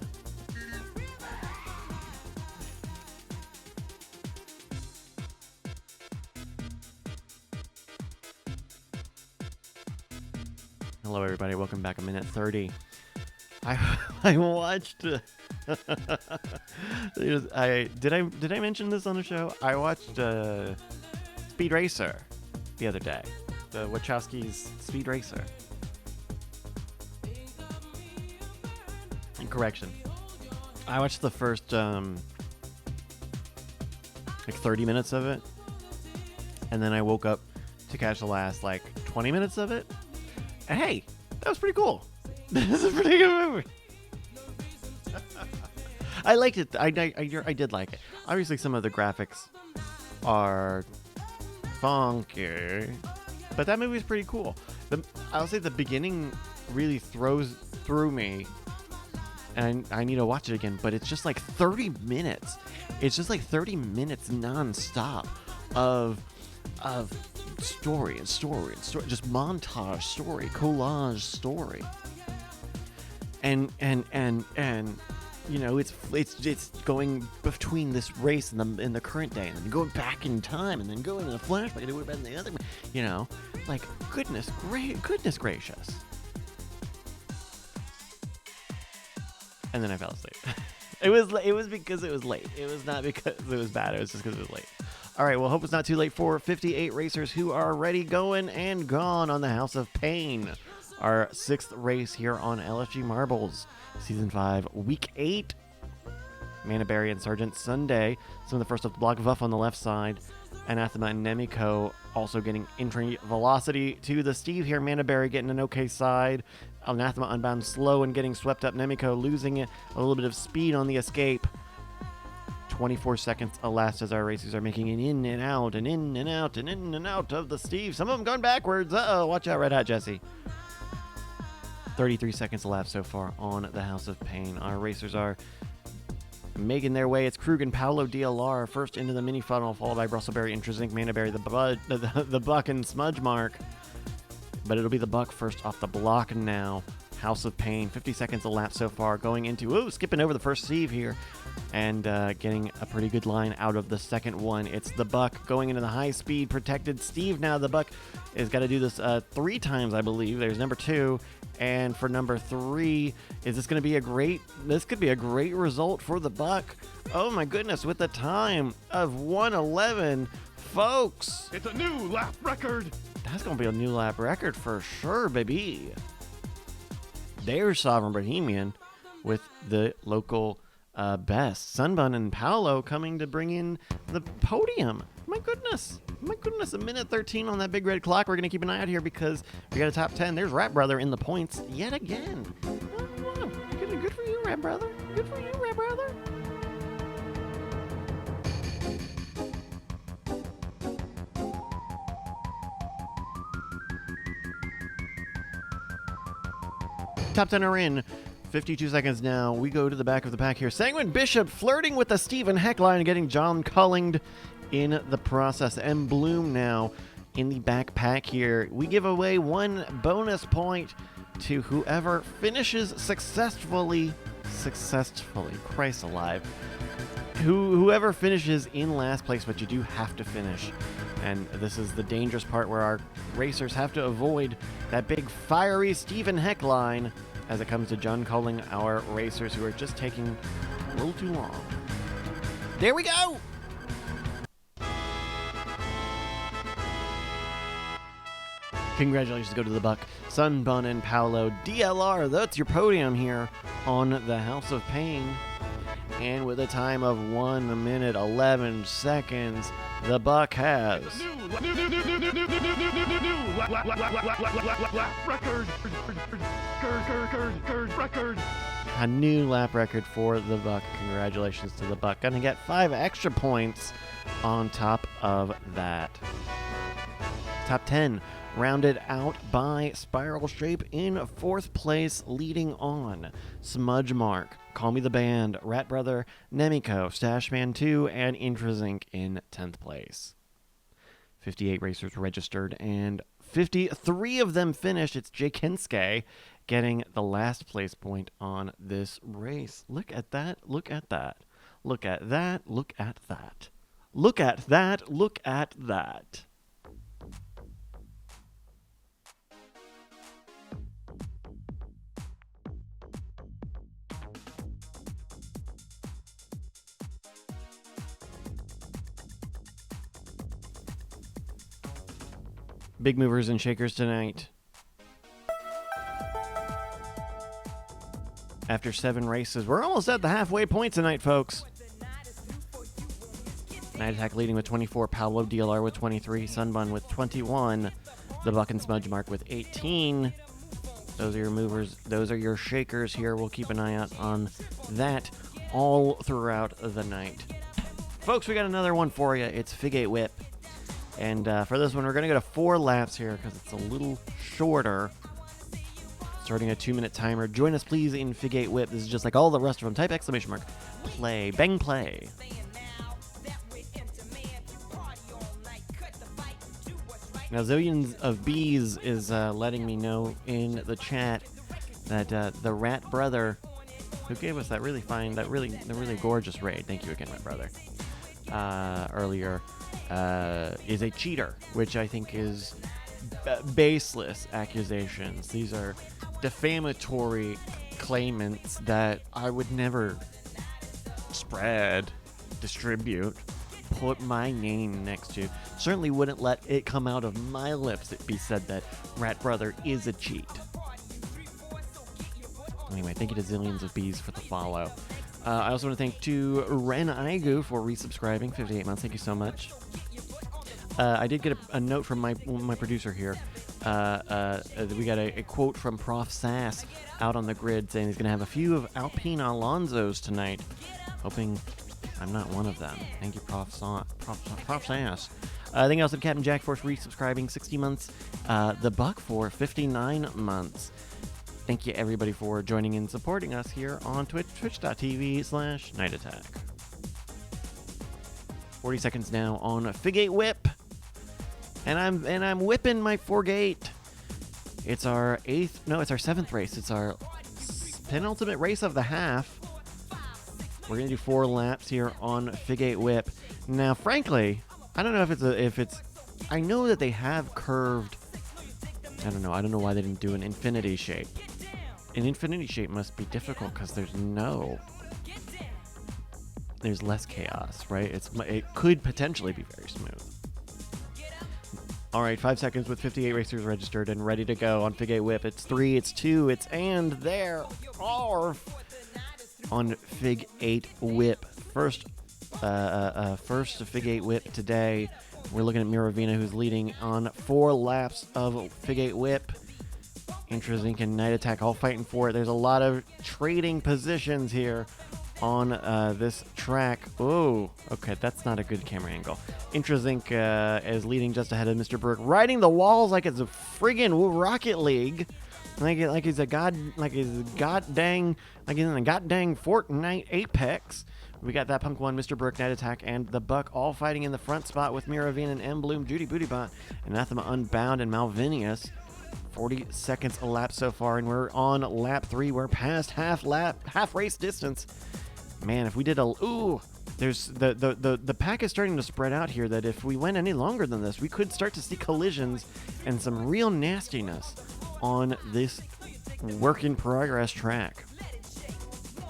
Hello, everybody. Welcome back. A minute 30. I watched. Did I mention this on the show? I watched Speed Racer the other day. The Wachowskis' Speed Racer. Correction. I watched the first 30 minutes of it, and then I woke up to catch the last 20 minutes of it. And hey, that was pretty cool. This is a pretty good movie. I liked it. I did like it. Obviously, some of the graphics are funky, but that movie is pretty cool. I'll say the beginning really through me, and I need to watch it again. But it's just 30 minutes. It's just 30 minutes nonstop of story and story and story, just montage story, collage story. And it's going between this race and the current day, and then going back in time, and then going in a flashback and doing the other, goodness gracious. And then I fell asleep. It was because it was late. It was not because it was bad. It was just because it was late. All right, well, hope it's not too late for 58 racers who are ready, going, and gone on the House of Pain. Our 6th race here on LFG Marbles, Season 5, Week 8. Manaberry and Sergeant Sunday, some of the first off the block. Vuff on the left side. Anathema and Nemiko also getting entry velocity to the Steve here. Manaberry getting an okay side. Anathema unbound slow and getting swept up. Nemiko losing a little bit of speed on the escape. 24 seconds elapsed as our racers are making an in and out and in and out and in and out of the Steve. Some of them going backwards. Uh-oh, watch out, Red Hot Jesse. 33 seconds elapsed so far on the House of Pain. Our racers are making their way. It's Krug and Paolo DLR first into the mini funnel, followed by Brustleberry, Intrazinc, Manaberry, the Buck, and Smudge Mark. But it'll be the Buck first off the block now. House of Pain, 50 seconds elapsed so far, going into, skipping over the first Steve here, and getting a pretty good line out of the second one. It's the Buck going into the high-speed protected Steve now. The Buck has got to do this 3 times, I believe. There's number 2, and for number 3, is this going to be this could be a great result for the Buck. Oh my goodness, with the time of 1:11, folks. It's a new lap record. That's going to be a new lap record for sure, baby. There's Sovereign Bohemian with the local best. Sunbun and Paolo coming to bring in the podium. My goodness, a minute 13 on that big red clock. We're going to keep an eye out here because we got a top 10. There's Rat Brother in the points yet again. Oh, good for you, Rat Brother. Good for you, Rat Brother. Top 10 are in. 52 seconds now. We go to the back of the pack here. Sanguine Bishop flirting with the Stephen Heckline, getting John Cullinged in the process. M. Bloom now in the back pack here. We give away 1 bonus point to whoever finishes successfully. Christ alive. Whoever finishes in last place, but you do have to finish. And this is the dangerous part where our racers have to avoid that big fiery Stephen Heckline as it comes to John Culling, our racers who are just taking a little too long. There we go! Congratulations go to the Buck, Sunbun, and Paolo DLR. That's your podium here on the House of Pain. And with a time of 1 minute 11 seconds, the Buck has record. a new lap record for the Buck. Congratulations to the Buck. Gonna get 5 extra points on top of that. Top 10 rounded out by Spiral Shape in 4th place, leading on Smudge Mark, Call Me the Band, Rat Brother, Nemiko, Stashman 2, and Intrazinc in 10th place. 58 racers registered, and 53 of them finished. It's Jake Henske getting the last place point on this race. Look at that. Look at that. Look at that. Look at that. Look at that. Look at that. big movers and shakers tonight. After 7 races, we're almost at the halfway point tonight, folks. Night Attack leading with 24, Paolo DLR with 23, Sunbun with 21, the Buck and Smudge Mark with 18. Those are your movers. Those are your shakers here. We'll keep an eye out on that all throughout the night. Folks, we got another one for you. It's Fig 8 Whip. And for this one, we're going to go to 4 laps here because it's a little shorter. Starting a 2-minute timer. Join us, please, in Fig 8 Whip. This is just like all the rest of them. Type exclamation mark. Play. Bang play. Now, Zillions of Bees is letting me know in the chat that the Rat Brother, who gave us that really fine, the really gorgeous raid, thank you again, Rat Brother, earlier, is a cheater, which I think is baseless accusations. These are defamatory claimants that I would never spread, distribute, put my name next to. Certainly wouldn't let it come out of my lips it be said that Rat Brother is a cheat. Anyway, thank you to Zillions of Bees for the follow. I also want to thank to Ren Aigu for resubscribing, 58 months. Thank you so much. I did get a note from my producer here. We got a quote from Prof. Sass out on the grid saying he's going to have a few of Alpine Alonsos tonight. Hoping I'm not one of them. Thank you, Prof. Sass. Thank you also to Captain Jack for resubscribing, 60 months. The Buck for 59 months. Thank you, everybody, for joining and supporting us here on Twitch, twitch.tv/Night Attack. 40 seconds now on Fig 8 Whip. And I'm whipping my Forgate. It's our 7th race. It's our penultimate race of the half. We're going to do 4 laps here on Fig 8 Whip. Now, frankly, I don't know if it's I know that they have curved. I don't know why they didn't do an infinity shape. An infinity shape must be difficult because there's less chaos, right? It could potentially be very smooth. All right, 5 seconds with 58 racers registered and ready to go on Fig 8 Whip. It's 3, it's 2, it's and there are on Fig 8 Whip. First Fig 8 Whip today. We're looking at Miravina, who's leading on 4 laps of Fig 8 Whip. Intrazink and Night Attack all fighting for it. There's a lot of trading positions here on this track. Oh, okay, that's not a good camera angle. Intrazink is leading just ahead of Mr. Burke, riding the walls like it's a friggin' Rocket League. Like he's in a goddamn Fortnite Apex. We got that Punk 1, Mr. Burke, Night Attack, and the Buck all fighting in the front spot with Miravine and M. Bloom, Judy Bootybot, Anathema Unbound, and Malvinius. 40 seconds a lap so far, and we're on lap 3. We're past half race distance. Man, if we did there's the pack is starting to spread out here that if we went any longer than this, we could start to see collisions and some real nastiness on this work in progress track.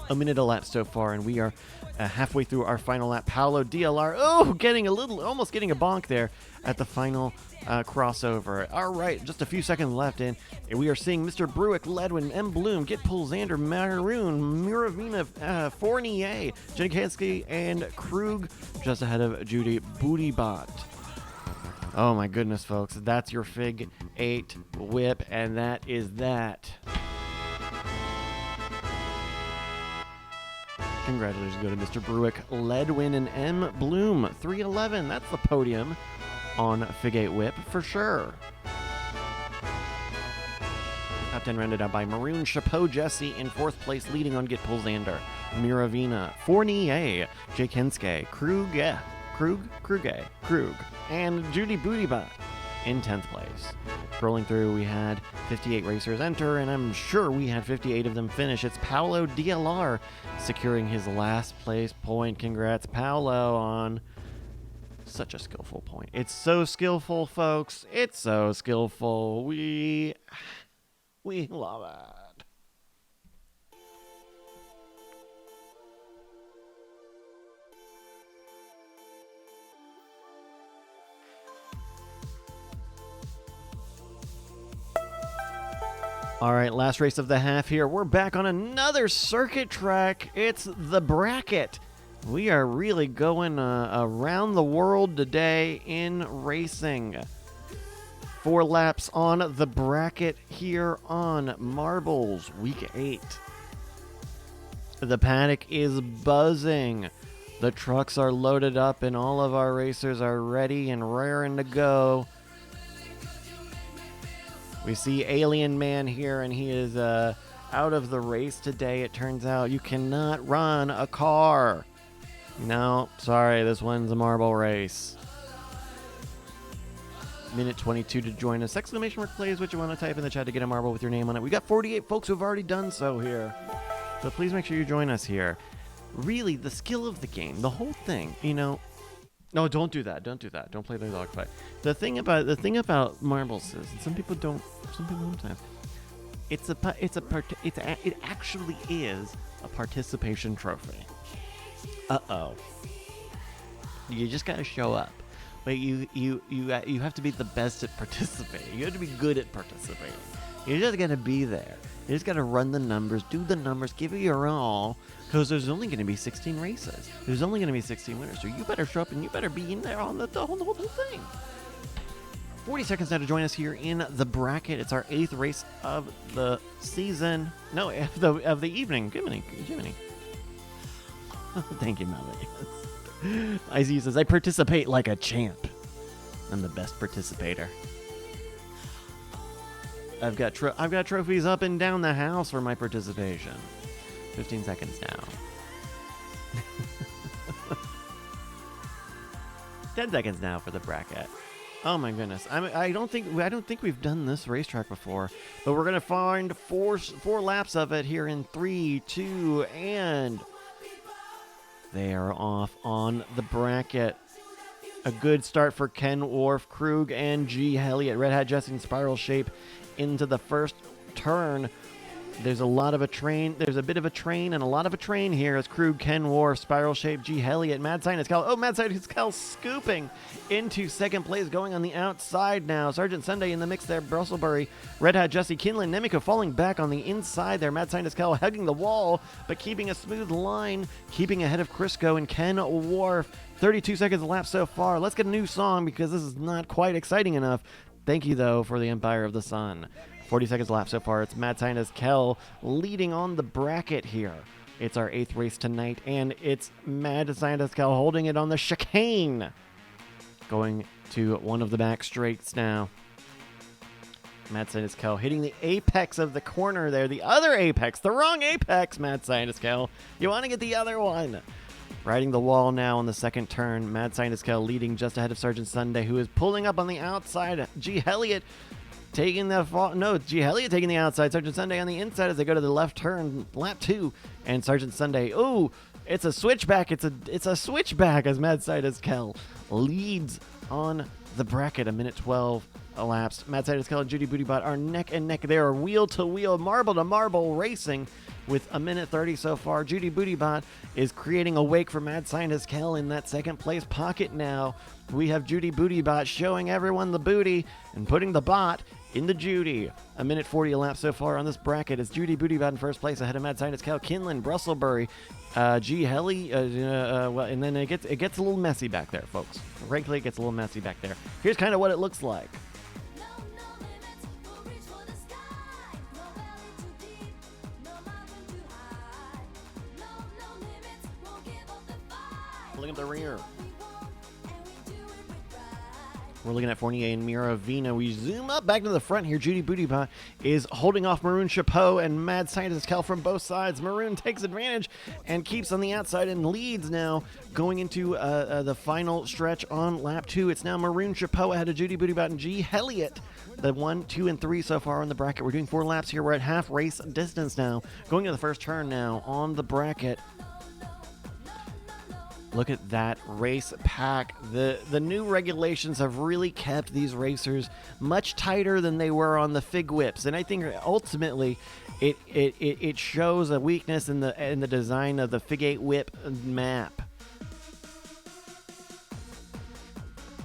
A minute a lap so far, and we are halfway through our final lap. Paolo DLR, almost getting a bonk there at the final crossover. All right, just a few seconds left in. We are seeing Mr. Bruick, Ledwin, M. Bloom, Get Pull, Xander, Maroon, Miravina, Fournier, Jenny Kansky, and Krug just ahead of Judy Bootybot. Oh my goodness, folks. That's your Fig 8 Whip, and that is that. Congratulations go to Mr. Bruick, Ledwin, and M. Bloom. 311, that's the podium on Fig 8 Whip for sure. Top 10 rounded out by Maroon, Chapeau, Jesse in 4th place, leading on Get Pull, Xander, Miravina, Fournier, Jake Henske, Krug, and Judy Bootybot in 10th place. Scrolling through, we had 58 racers enter, and I'm sure we had 58 of them finish. It's Paolo DLR securing his last place point. Congrats, Paolo, on such a skillful point. It's so skillful, folks. It's so skillful. We love it. All right, last race of the half here. We're back on another circuit track. It's the bracket. We are really going around the world today in racing. 4 laps on the bracket here on Marbles, Week 8. The paddock is buzzing. The trucks are loaded up and all of our racers are ready and raring to go. We see Alien Man here, and he is out of the race today. It turns out you cannot run a car. No, sorry, this one's a marble race. Minute 22 to join us. Exclamation mark play is what you want to type in the chat to get a marble with your name on it. We got 48 folks who have already done so here. So please make sure you join us here. Really, the skill of the game, the whole thing, you know. No, don't do that. Don't do that. Don't play the dogfight. The thing about marbles is, and some people don't have. It actually is a participation trophy. You just gotta show up, but you have to be the best at participating. You have to be good at participating. You just gotta be there. You just gotta run the numbers, do the numbers, give it your all. Because there's only going to be 16 races. There's only going to be 16 winners. So you better show up and you better be in there on the whole thing. 40 seconds now to join us here in the bracket. It's our 8th race of the season. No, of the evening. Jiminy. Thank you, Melody. IZ says, I participate like a champ. I'm the best participator. I've got trophies up and down the house for my participation. 15 seconds now. 10 seconds now for the bracket. Oh my goodness. I don't think we've done this racetrack before, but we're gonna find four laps of it here in 3, 2, and they are off on the bracket. A good start for Ken Worf, Krug, and G. Elliott. Red Hat Jesse in spiral shape into the first turn. There's a bit of a train and a lot of a train here as Krug, Ken Worf, Spiral Shape, G. Elliott, Mad Scientist Cal. Oh, Mad Scientist Cal scooping into second place, going on the outside now. Sergeant Sunday in the mix there, Brusselbury, Red Hat Jesse, Kinlan, Nemiko falling back on the inside there. Mad Scientist Cal hugging the wall, but keeping a smooth line, keeping ahead of Crisco and Ken Worf. 32 seconds lap so far. Let's get a new song because this is not quite exciting enough. Thank you, though, for the Empire of the Sun. 40 seconds left so far. It's Mad Scientist Kel leading on the bracket here. It's our 8th race tonight, and it's Mad Scientist Kel holding it on the chicane. Going to one of the back straights now. Mad Scientist Kel hitting the apex of the corner there. The other apex. The wrong apex, Mad Scientist Kel. You want to get the other one. Riding the wall now on the second turn. Mad Scientist Kel leading just ahead of Sergeant Sunday, who is pulling up on the outside. G. Elliott taking the G. Elliott taking the outside. Sergeant Sunday on the inside as they go to the left turn, lap 2, and Sergeant Sunday. Oh, it's a switchback. It's a switchback as Mad Scientist Kel leads on the bracket. A minute 12 elapsed. Mad Scientist Kel and Judy Bootybot are neck and neck. They are wheel to wheel, marble to marble racing. With a minute 30 so far, Judy Bootybot is creating a wake for Mad Scientist Kel in that second place pocket now. We have Judy Bootybot showing everyone the booty and putting the bot into Judy. A minute 40 elapsed so far on this bracket. It's Judy Bootybot in first place ahead of Mad Scientist Kel, Kinlan, Brusselbury, G. Helly, and then it gets a little messy back there, folks. Frankly, it gets a little messy back there. Here's kind of what it looks like. Look at the rear. We're looking at Fournier and Miravina. We zoom up back to the front here. Judy Bootybot is holding off Maroon Chapeau and Mad Scientist Kel from both sides. Maroon takes advantage and keeps on the outside and leads now going into the final stretch on lap 2. It's now Maroon Chapeau ahead of Judy Bootybot and G. Elliott. The 1, 2, and 3 so far on the bracket. We're doing 4 laps here. We're at half race distance now. Going to the first turn now on the bracket. Look at that race pack. The new regulations have really kept these racers much tighter than they were on the Fig Whips, and I think ultimately it shows a weakness in the design of the Fig 8 Whip map.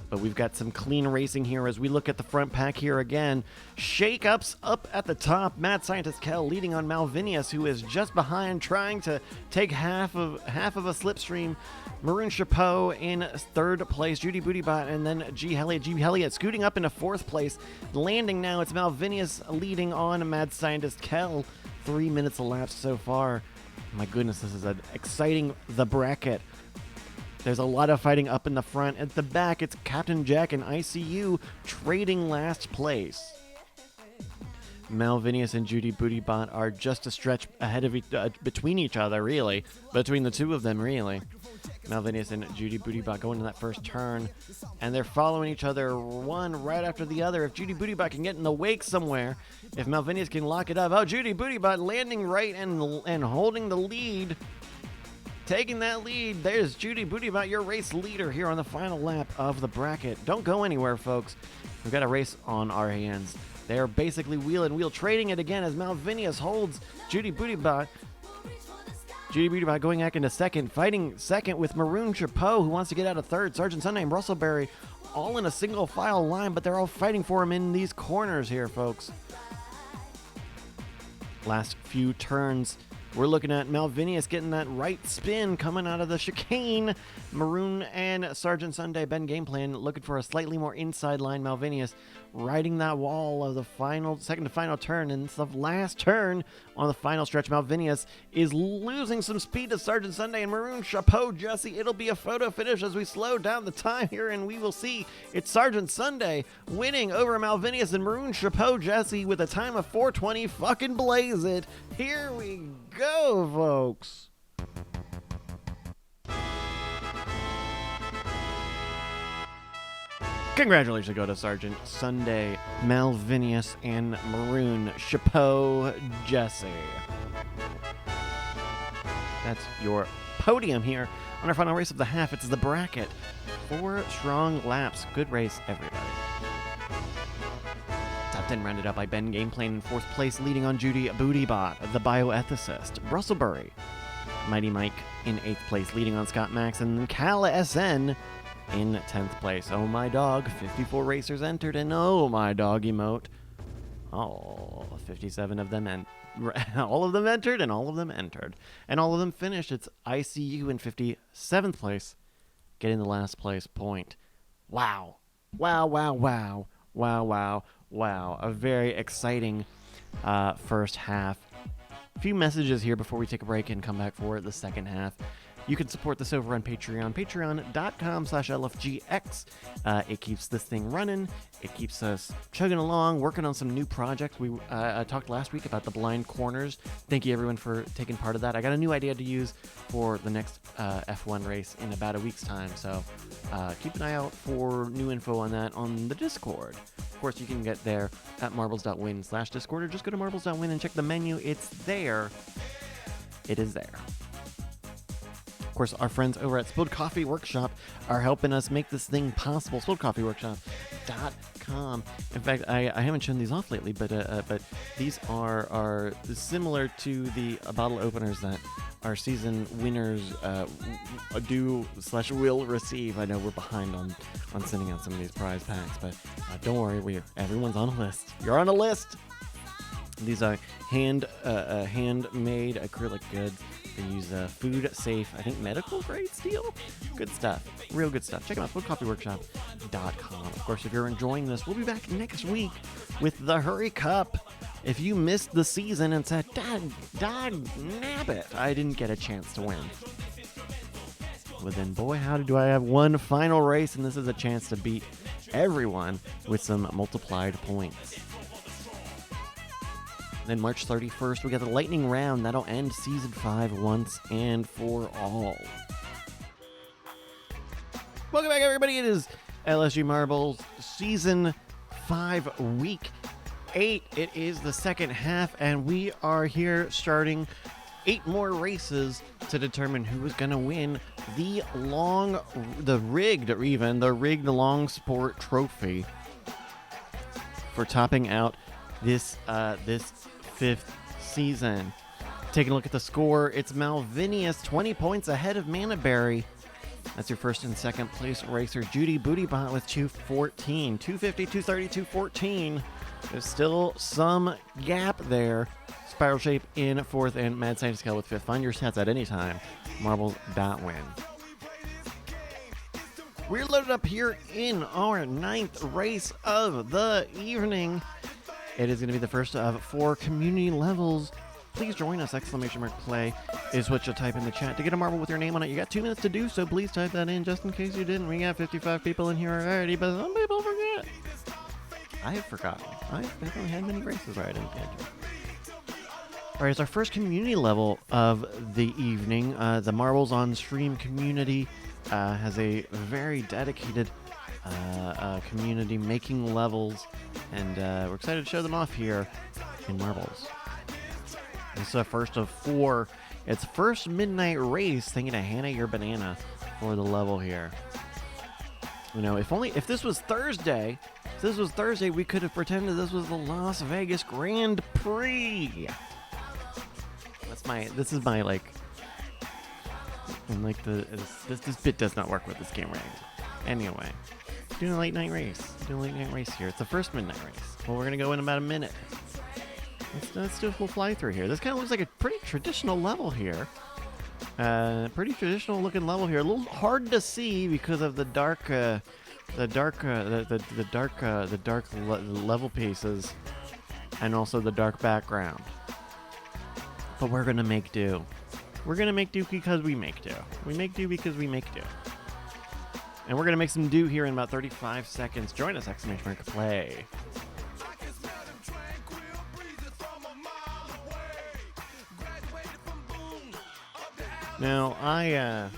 But we've got some clean racing here as we look at the front pack here again. Shake-ups up at the top. Mad Scientist Kel leading on Malvinius, who is just behind, trying to take half of a slipstream. Maroon Chapeau in third place. Judy Bootybot and then G. Helliot. G. Helliot scooting up into fourth place. Landing now. It's Malvinius leading on Mad Scientist Kel. 3 minutes elapsed so far. My goodness, this is an exciting bracket. There's a lot of fighting up in the front. At the back, it's Captain Jack and ICU trading last place. Malvinius and Judy Bootybot are just a stretch ahead of between each other, really. Between the two of them, really. Malvinius and Judy Bootybot going to that first turn, and they're following each other one right after the other. If Judy Bootybot can get in the wake somewhere, if Malvinius can lock it up. Oh, Judy Bootybot landing right and holding the lead. Taking that lead, there's Judy Bootybot, your race leader here on the final lap of the bracket. Don't go anywhere, folks. We've got a race on our hands. They're basically wheel and wheel, trading it again as Malvinius holds Judy Bootybot. Judy Bootybot going back into second, fighting second with Maroon Chapeau, who wants to get out of third. Sergeant Sunday and Russellberry all in a single file line, but they're all fighting for him in these corners here, folks. Last few turns. We're looking at Malvinius getting that right spin coming out of the chicane. Maroon and Sergeant Sunday, Ben Gameplan, looking for a slightly more inside line. Malvinius riding that wall of the second to final turn. And it's the last turn on the final stretch. Malvinius is losing some speed to Sergeant Sunday and Maroon Chapeau Jesse. It'll be a photo finish as we slow down the time here, and we will see it's Sergeant Sunday winning over Malvinius and Maroon Chapeau Jesse with a time of 4:20. Fucking blaze it. Here we go, folks. Congratulations go to Sergeant Sunday, Malvinius, and Maroon Chapeau Jesse. That's your podium here on our final race of the half. It's the bracket. 4 strong laps. Good race, everybody. Top 10 rounded out by Ben Gameplan in 4th place, leading on Judy Bootybot, the bioethicist. Russellberry, Mighty Mike in 8th place, leading on Scott Max, and then Kala SN in 10th place. Oh my dog, 54 racers entered, and oh my dog emote. Oh, 57 of them, and all of them entered, and all of them entered. And all of them finished. It's ICU in 57th place, getting the last place point. Wow. Wow, wow, wow. Wow, wow, wow. A very exciting first half. A few messages here before we take a break and come back for the second half. You can support this over on Patreon, patreon.com/LFGX. It keeps this thing running. It keeps us chugging along, working on some new projects. We talked last week about the blind corners. Thank you, everyone, for taking part of that. I got a new idea to use for the next F1 race in about a week's time, so keep an eye out for new info on that on the Discord. Of course, you can get there at marbles.win/Discord, or just go to marbles.win and check the menu. It's there. It is there. Of course, our friends over at Spilled Coffee Workshop are helping us make this thing possible. SpilledCoffeeWorkshop.com. In fact, I haven't shown these off lately, but these are similar to the bottle openers that our season winners do/will receive. I know we're behind on sending out some of these prize packs, but don't worry, everyone's on a list. You're on a list. These are handmade acrylic goods. They use food safe, I think medical grade steel. Good stuff. Real good stuff. Check them out, foodcoffeeworkshop.com. Of course, if you're enjoying this, we'll be back next week with the Hurry Cup. If you missed the season and said, Dad, nabbit, I didn't get a chance to win. Well then, boy, how do I have one final race, and this is a chance to beat everyone with some multiplied points. Then March 31st, we got the lightning round. That'll end Season 5 once and for all. Welcome back, everybody. It is LFG Marbles Season 5, Week 8. It is the second half, and we are here starting 8 more races to determine who is going to win the rigged long sport trophy for topping out this 5th season. Taking a look at the score, it's Malvinius 20 points ahead of Manaberry, That's your first and second place racer, Judy Bootybot with 2:14. 2:50, 2:30, 2:14. There's still some gap there. Spiral Shape in fourth and Mad Scientist Scale with fifth. Find your stats at any time. Marbles.win. We're loaded up here in our ninth race of the evening. It is going to be the first of 4 community levels. Please join us, ! Play is what you'll type in the chat to get a marble with your name on it. You got 2 minutes to do so. Please type that in just in case you didn't. We got 55 people in here already, but some people forget. I have forgotten. I haven't had many races where I didn't pay attention. All right, it's our first community level of the evening. The Marbles on Stream community has a very dedicated community making levels, and we're excited to show them off here in Marbles. This is the first of 4. It's first midnight race. Thank you to Hannah Your Banana for the level here. You know, if this was Thursday, we could have pretended this was the Las Vegas Grand Prix. This is my like, and like this bit does not work with this camera angle. Anyway, doing a late night race here. It's the first midnight race. Well, we're gonna go in about a minute. Let's do a full fly through here. This kind of looks like a pretty traditional level here. Pretty traditional looking level here. A little hard to see because of the dark level pieces, and also the dark background. But we're gonna make do. We're gonna make do because we make do. We make do because we make do. And we're gonna make some do here in about 35 seconds. Join us, ! Play. Now, I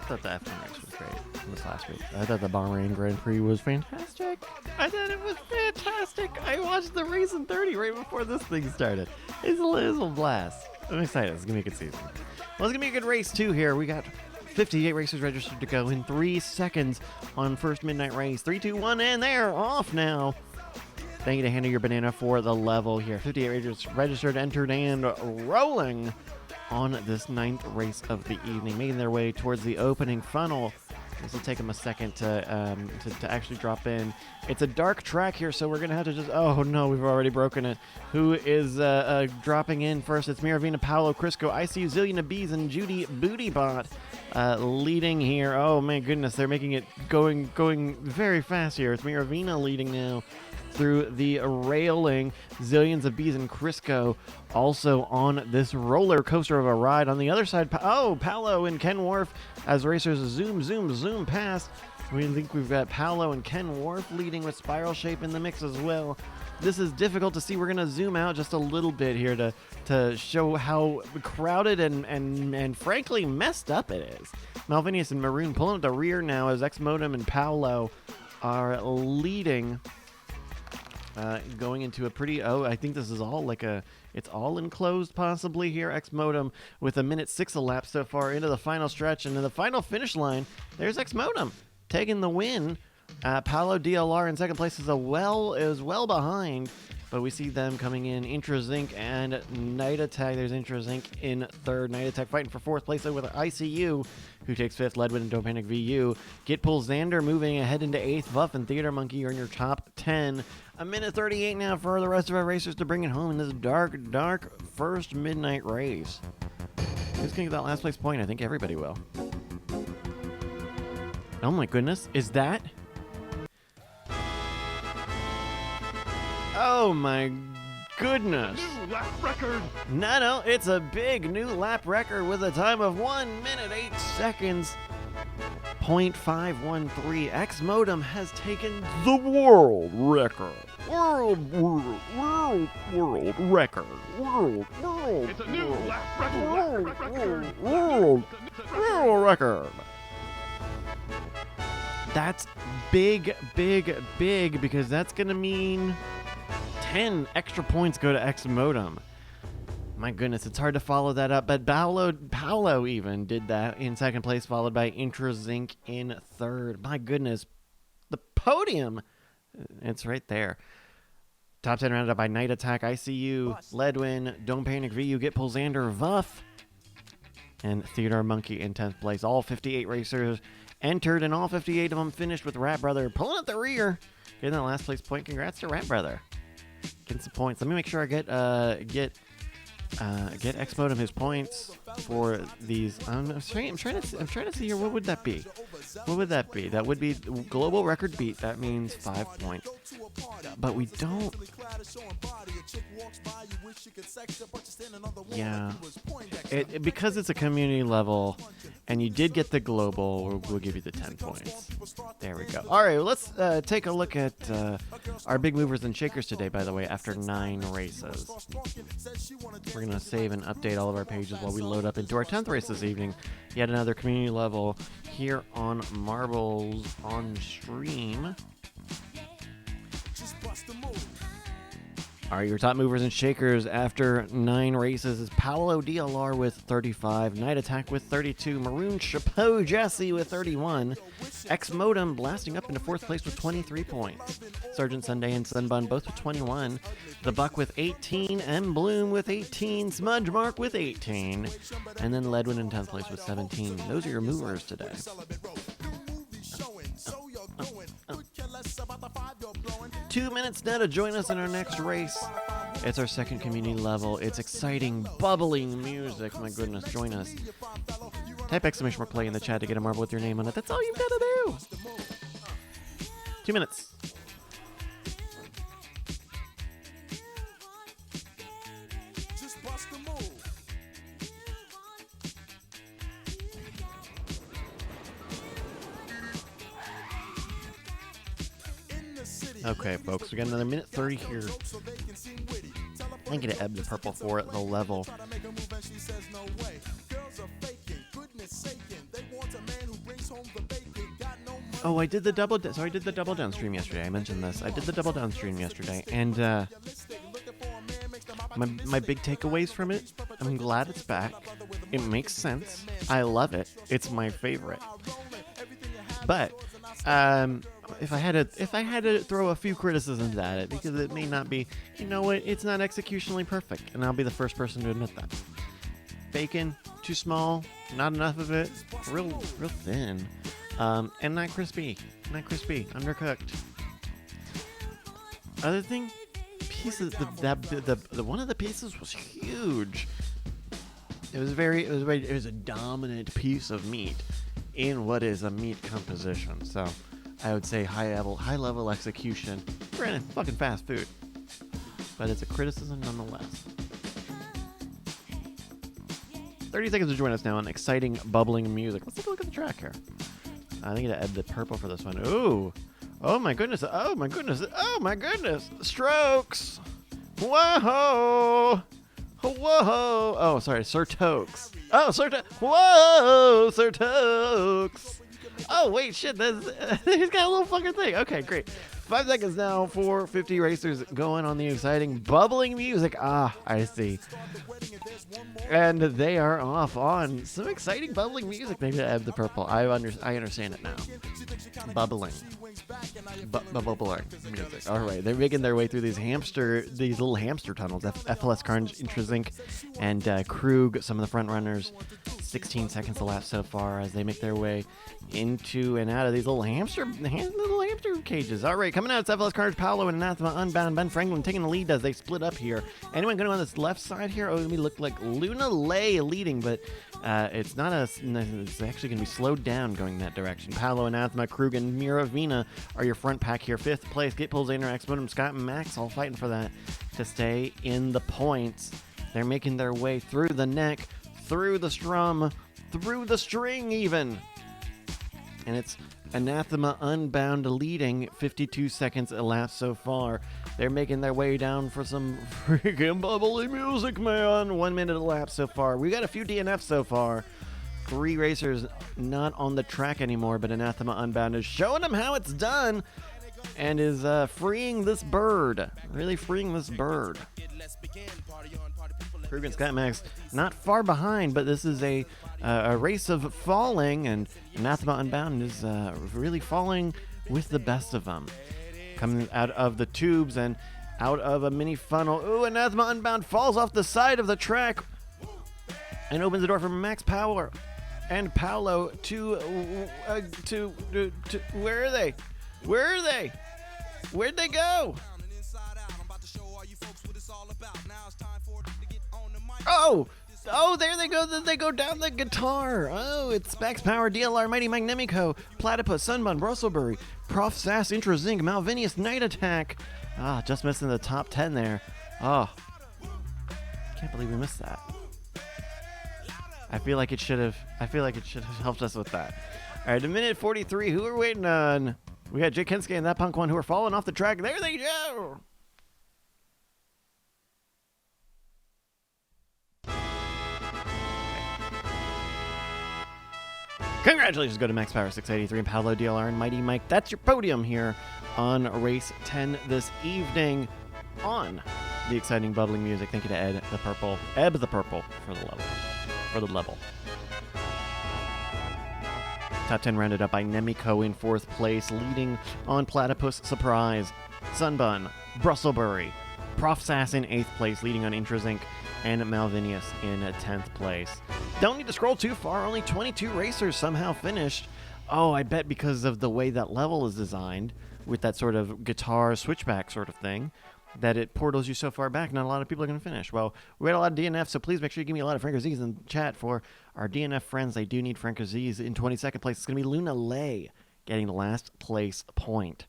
thought the F1 race was great this last week. I thought the Bahrain Grand Prix was fantastic. I thought it was fantastic. I watched the race in 30 right before this thing started. It's a little blast. I'm excited. It's going to be a good season. Well, it's going to be a good race, too, here. We got 58 racers registered to go in 3 seconds on first midnight race. 3, 2, 1, and they're off now. Thank you to Hannah Your Banana for the level here. 58 racers registered, entered, and rolling on this 9th race of the evening, making their way towards the opening funnel. This will take them a second to actually drop in. It's a dark track here, so we're going to have to just... Oh, no, we've already broken it. Who is dropping in first? It's Miravina, Paolo, Crisco, ICU, Zillion Bees, and Judy Bootybot leading here. Oh, my goodness, they're making it going very fast here. It's Miravina leading now through the railing. Zillions of Bees and Crisco also on this roller coaster of a ride. On the other side, Paolo and Ken Wharf as racers zoom past. We think we've got Paolo and Ken Wharf leading with Spiral Shape in the mix as well. This is difficult to see. We're going to zoom out just a little bit here to show how crowded and frankly messed up it is. Malvinius and Maroon pulling up the rear now as X-Modem and Paolo are leading. Going into a pretty... I think this is all it's all enclosed possibly here. X-Modem with 1:06 elapsed so far into the final stretch. And in the final finish line, there's X-Modem taking the win. Paolo DLR in second place is well behind. But we see them coming in. Intrazinc and Night Attack. There's Intrazinc in third. Night Attack fighting for fourth place with ICU, who takes fifth. Ledwin and Don't Panic VU. Gitpull Xander moving ahead into eighth. Vuff and Theater Monkey are in your top 10. 1:38 now for the rest of our racers to bring it home in this dark first midnight race. Who's going to get that last place point? I think everybody will. Oh my goodness. Is that... Oh my goodness. New lap record. No, it's a big new lap record with a time of 1 minute 8 seconds. 0.513. X-Modem has taken the world record. World record. It's a new lap record. World record. That's big because that's going to mean 10 extra points go to X-Modem. My goodness, it's hard to follow that up, but Paolo even did that in second place, followed by Intrazinc in third. My goodness, the podium, it's right there. Top 10 rounded up by Night Attack, ICU, Ledwin, Don't Panic VU, Gitpull Xander, Vuff, and Theodore Monkey in 10th place. All 58 racers entered, and all 58 of them finished with Rat Brother pulling up the rear, getting that last place point. Congrats to Rat Brother. Getting some points. Let me make sure I get X-Modem his points for these. I'm trying to see here. What would that be? What would that be? That would be global record beat. That means 5 points. But we don't. Yeah. Because it's a community level, and you did get the global, we'll give you the 10 points. There we go. All right, well, let's take a look at our big movers and shakers today, by the way, after 9 races. We're going to save and update all of our pages while we load up into our 10th race this evening. Yet another community level here on Marbles on stream. All right, your top movers and shakers after 9 races is Paolo DLR with 35, Night Attack with 32, Maroon Chapeau Jesse with 31, X-Modem blasting up into 4th place with 23 points, Sergeant Sunday and Sunbun both with 21, The Buck with 18, M Bloom with 18, Smudge Mark with 18, and then Ledwin in 10th place with 17. Those are your movers today. 2 minutes now to join us in our next race. It's our second community level. It's exciting, bubbling music. My goodness, join us. Type exclamation mark play in the chat to get a marble with your name on it. That's all you've got to do. 2 minutes. Okay, folks, we got another minute 30 here. I'm going to ebb the purple for the level. Oh, I did the double down stream yesterday. I mentioned this. I did the double down stream yesterday, and my big takeaways from it. I'm glad it's back. It makes sense. I love it. It's my favorite. But if I had to throw a few criticisms at it, because it may not be, you know what, it's not executionally perfect, and I'll be the first person to admit that. Bacon, too small, not enough of it, real thin, and not crispy, undercooked. Other thing, pieces, the one of the pieces was huge. It was a dominant piece of meat in what is a meat composition. So I would say high level execution. Granted, fucking fast food, but it's a criticism nonetheless. 30 seconds to join us now on exciting, bubbling music. Let's take a look at the track here. I think I ebb the purple for this one. Ooh. Oh my goodness. Oh my goodness. Oh my goodness. Strokes. Whoa. Whoa. Oh, sorry. Sir Tokes. Oh, Sir Tokes. Whoa, Sir Tokes. Oh, wait, shit. He's got a little fucking thing. Okay, great. 5 seconds now for 50 racers going on the exciting, bubbling music. Ah, I see. And they are off on some exciting, bubbling music. Maybe I have the purple. I understand it now. Bubbling. Bubbling music. All right, they're making their way through these little hamster tunnels. FLS Carnage, Intrazinc, and Krug, some of the front runners. 16 seconds to lap so far as they make their way into and out of these little hamster cages. All right, coming out, it's FLS Carnage, Paolo, and Anathema Unbound. Ben Franklin taking the lead as they split up here. Anyone going on this left side here? Oh, it may look like Luna Lay leading, but it's not it's actually going to be slowed down going that direction. Paolo, Anathema, Krug, and Miravina are your front pack here. 5th place, Gatepool, Zaner, X-Modem, Scott, and Max all fighting for that to stay in the points. They're making their way through the neck, through the strum, through the string even. And it's Anathema Unbound leading, 52 seconds elapsed so far. They're making their way down for some freaking bubbly music, man. 1 minute elapsed so far. We got a few DNFs so far. 3 racers not on the track anymore, but Anathema Unbound is showing them how it's done and is freeing this bird. Really freeing this bird. Krug and Scott Max not far behind, but this is a race of falling, and Anathema Unbound is really falling with the best of them. Coming out of the tubes and out of a mini funnel. Ooh, Anathema Unbound falls off the side of the track. and opens the door for Max Power and Paolo to where are they? Where are they? Where'd they go? Oh, there they go. They go down the guitar. Oh, it's Max Power, DLR, Mighty Mike, Nemiko, Platypus, Sunbun, Brustleberry, Prof Sass, Intra Zinc, Malvinius, Night Attack. Just missing the top 10 there. Oh, can't believe we missed that. I feel like it should have helped us with that. All right, a minute 43. Who are we waiting on? We got Jake Kensuke and that punk one who are falling off the track. There they go. Congratulations go to Max Power 683 and Paolo DLR and Mighty Mike. That's your podium here on race 10 this evening on the exciting bubbling music. Thank you to Ebb the Purple for the level. Top 10 rounded up by Nemiko in 4th place, leading on Platypus Surprise, Sunbun, Brustleberry, Prof Sass in 8th place, leading on Intrazinc, and Malvinius in 10th place. Don't need to scroll too far, only 22 racers somehow finished. Oh, I bet because of the way that level is designed, with that sort of guitar switchback sort of thing, that it portals you so far back, not a lot of people are going to finish. Well, we had a lot of DNF, so please make sure you give me a lot of Franco Z's in the chat for our DNF friends. They do need Franco Z's. In 22nd place, it's going to be Luna Lay getting the last place point.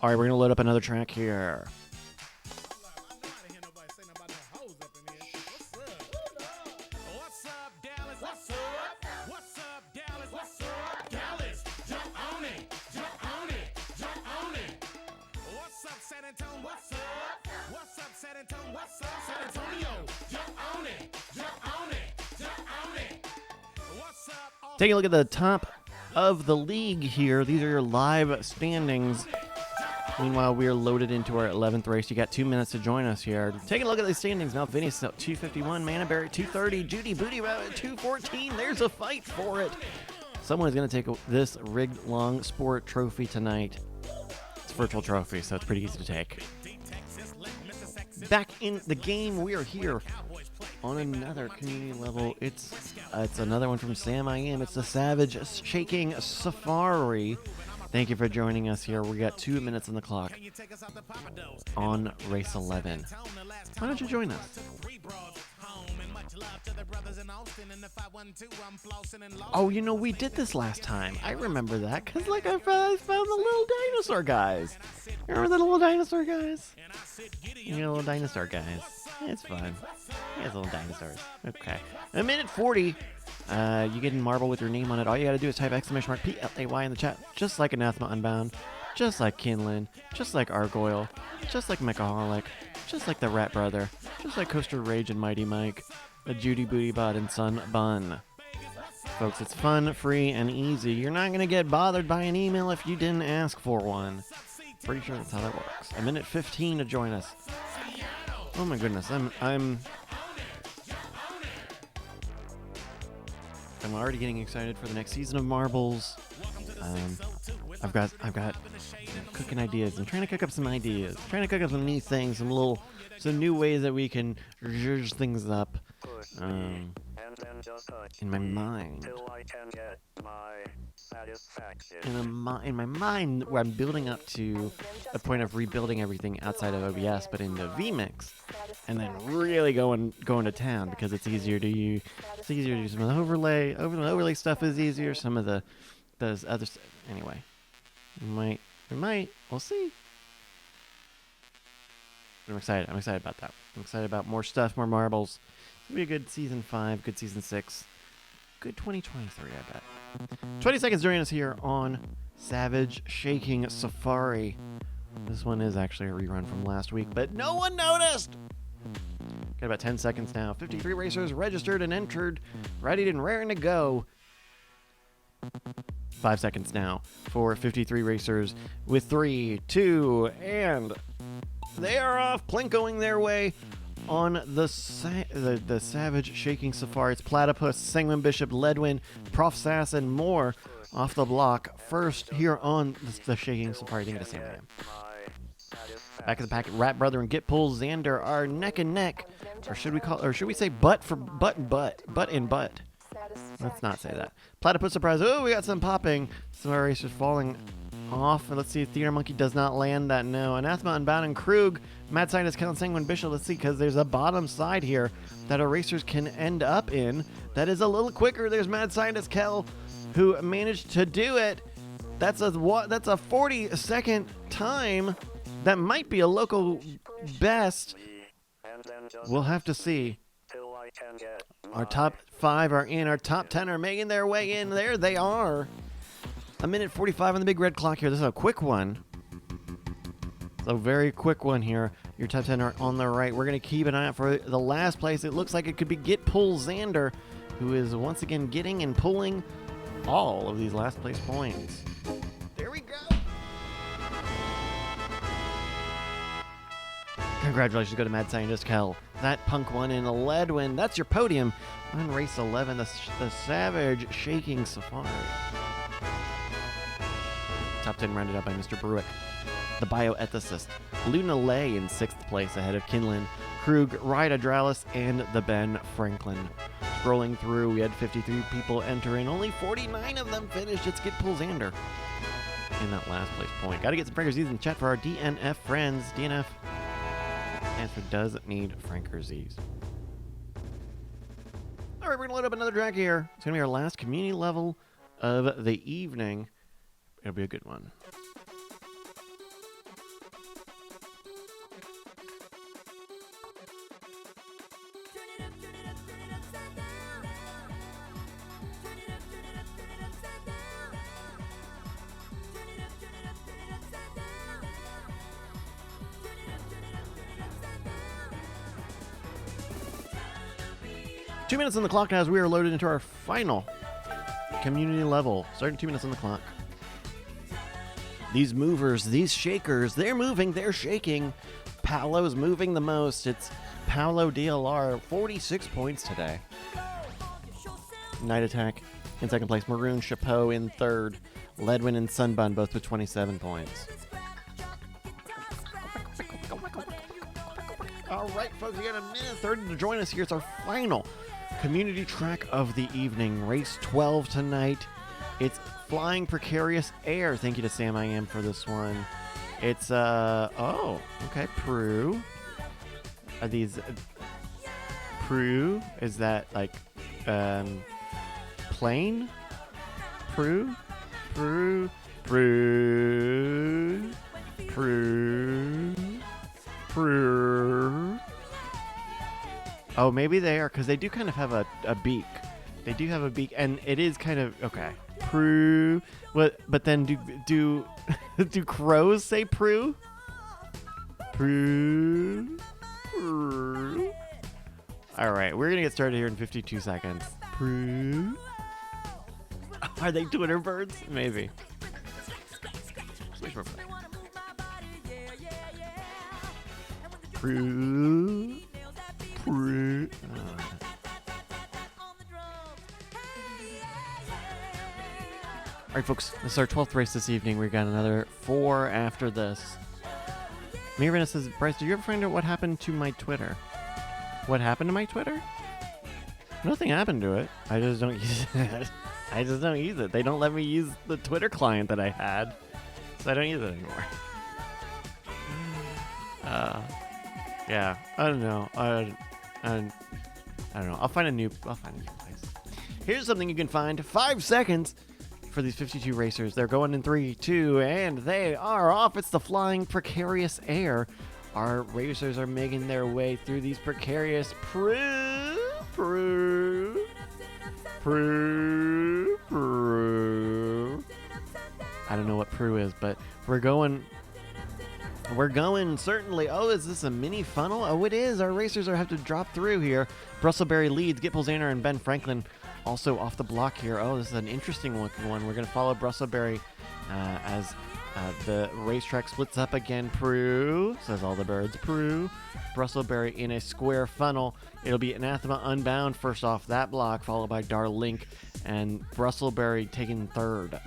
All right, we're going to load up another track here. Taking a look at the top of the league here. These are your live standings. Meanwhile, we are loaded into our 11th race. You got 2 minutes to join us here. Taking a look at the standings. Malvinius at 251, Manaberry 230, Judy Booty Rabbit at 214. There's a fight for it. Someone is going to take this rigged long sport trophy tonight. It's a virtual trophy, so it's pretty easy to take. Back in the game, we are here on another community level. It's another one from Sam I Am. It's the Savage Shaking Safari. Thank you for joining us here. We got 2 minutes on the clock on race 11. Why don't you join us? Oh, you know, we did this last time. I remember that because, like, I found the little dinosaur guys. Remember the little dinosaur guys? You know, little dinosaur guys. It's fun. Yeah, little dinosaurs. Okay. A minute 40. You get a marble with your name on it. All you gotta do is type !PLAY in the chat, just like Anathema Unbound, just like Kinlan, just like Argoyle, just like Mechaholic, just like the Rat Brother, just like Coaster Rage and Mighty Mike, the Judy Booty Bot and Sun Bun. Folks, it's fun, free, and easy. You're not gonna get bothered by an email if you didn't ask for one. Pretty sure that's how that works. A minute 15 to join us. Oh my goodness, I'm already getting excited for the next season of Marbles. I've got cooking ideas. I'm trying to cook up some ideas. Trying to cook up some new things, some new ways that we can zhuzh things up. In my mind. In my mind, where I'm building up to a point of rebuilding everything outside of OBS, but in the vMix, and then really going to town because it's easier to use. It's easier to do some of the overlay. The overlay stuff is easier. Some of those other stuff. Anyway, we might. We'll see. I'm excited. I'm excited about that. I'm excited about more stuff, more marbles. It'll be a good season 5, good season 6, good 2023, I bet. 20 seconds joining us here on Savage Shaking Safari. This one is actually a rerun from last week, but no one noticed! Got about 10 seconds now. 53 racers registered and entered, ready and raring to go. 5 seconds now for 53 racers with 3, 2, and they are off, plinkoing their way on the Savage Shaking Safari. It's Platypus, Sanguine Bishop, Ledwin, Prof Sass, and more off the block. First here on the Shaking Safari. I think it's the same name. Back of the packet, Rat Brother and Get Pull Xander are neck and neck. Or should we say butt for butt and butt? Butt and butt. Let's not say that. Platypus Surprise. Oh, we got some popping. Some of our racers falling off. Let's see if Theater Monkey does not land that. No. Anathema, Unbound, and Krug. Mad Scientist, Kellen, Sanguine, Bishop. Let's see, because there's a bottom side here that our racers can end up in. That is a little quicker. There's Mad Scientist Kel, who managed to do it. That's a 40-second time. That might be a local best. We'll have to see. Our top 5 are in. Our top 10 are making their way in. There they are. 1:45 on the big red clock here. This is a quick one. It's a very quick one here. Your top 10 are on the right. We're going to keep an eye out for the last place. It looks like it could be Get Pull Xander, who is once again getting and pulling all of these last place points. There we go. Congratulations go to Mad Scientist Kel. That punk won in a lead win. That's your podium on race 11, the Savage Shaking Safari. Top 10 rounded out by Mr. Bruick, the bioethicist. Luna Lay in 6th place ahead of Kinlan, Krug, Ryda Dralis, and the Ben Franklin. Scrolling through, we had 53 people enter in. Only 49 of them finished. It's Get Pull Xander in that last place point. Got to get some Frankers Z's in the chat for our DNF friends. DNF stands for Does Need Franker Z's. All right, we're going to load up another track here. It's going to be our last community level of the evening. It'll be a good one. Two minutes on the clock now as we are loaded into our final community level. Starting 2 minutes on the clock. These movers, these shakers, they're moving, they're shaking. Paolo's moving the most. It's Paolo DLR, 46 points today. Night Attack in 2nd place. Maroon Chapeau in 3rd. Ledwin and Sunbun both with 27 points. All right, folks, we got 1:30 to join us here. It's our final community track of the evening. Race 12 tonight. It's Flying Precarious Air. Thank you to Sam I Am for this one. It's, oh, okay, Prue. Are these, Prue? Is that, like, plane? Prue? Prue? Prue? Prue? Prue? Oh, maybe they are, because they do kind of have a beak. They do have a beak, and it is kind of, okay. Prue. What? But then do crows say Prue? Prue. Prue. All right, we're gonna get started here in 52 seconds. Prue. Are they Twitter birds? Maybe. Switch more. Prue. Prue. All right, folks, this is our 12th race this evening. We got another 4 after this. Mirina says, Bryce, did you ever find out what happened to my Twitter? What happened to my Twitter? Nothing happened to it. I just don't use it. I just don't use it. They don't let me use the Twitter client that I had, so I don't use it anymore. Yeah, I don't know. I don't know. I'll find a new place. Here's something you can find. 5 seconds for these 52 racers. They're going in 3, 2, and they are off. It's the Flying Precarious Air. Our racers are making their way through these precarious Prue. I don't know what Prue is, but we're going certainly. Oh, is this a mini funnel? Oh, it is. Our racers have to drop through here. Brustleberry leads. Get Pull Xander and Ben Franklin also off the block here. Oh, this is an interesting looking one. We're going to follow Brustleberry as the racetrack splits up again. Prue, says all the birds. Prue. Brustleberry in a square funnel. It'll be Anathema Unbound first off that block, followed by Darlink and Brustleberry taking 3rd.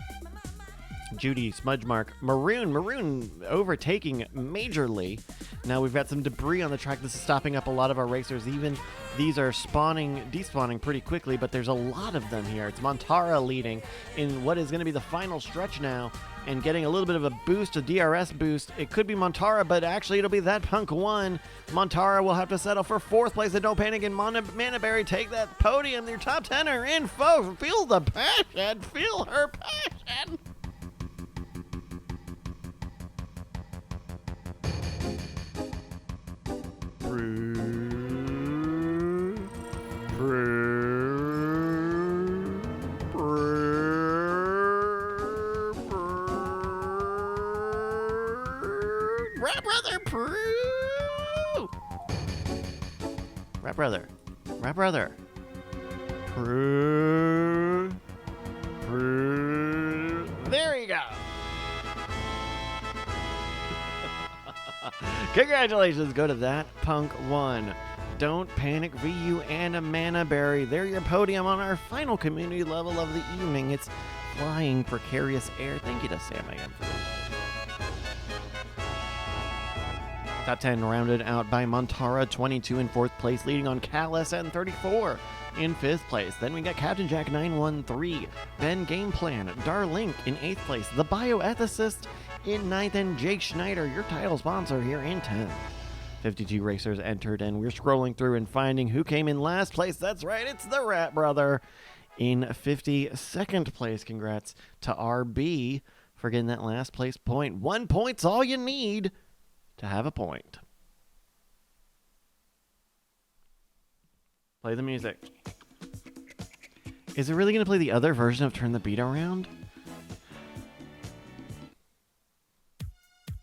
Judy, Smudge Mark, Maroon overtaking majorly. Now we've got some debris on the track. This is stopping up a lot of our racers. Even these are despawning pretty quickly, but there's a lot of them here. It's Montara leading in what is going to be the final stretch now and getting a little bit of a boost, a DRS boost. It could be Montara, but actually it'll be That Punk 1. Montara will have to settle for 4th place, and don't panic, and Manaberry take that podium. Your top 10 are in, folks. Feel the passion. Feel her passion. Rap brother. There you go. Congratulations go to That Punk 1. Don't Panic, VU, and a Manaberry. They're your podium on our final community level of the evening. It's Flying Precarious Air. Thank you to Sam again for that. Top 10 rounded out by Montara, 22 in 4th place, leading on Callus and 34 in 5th place. Then we got Captain Jack 913, Ben Game Plan, Darlink in 8th place, The Bioethicist in 9th, and Jake Schneider, your title sponsor, here in 10th. 52 racers entered, and we're scrolling through and finding who came in last place. That's right, it's the Rat Brother in 52nd place. Congrats to RB for getting that last place point. 1 point's all you need to have a point. Play the music. Is it really going to play the other version of Turn the Beat Around?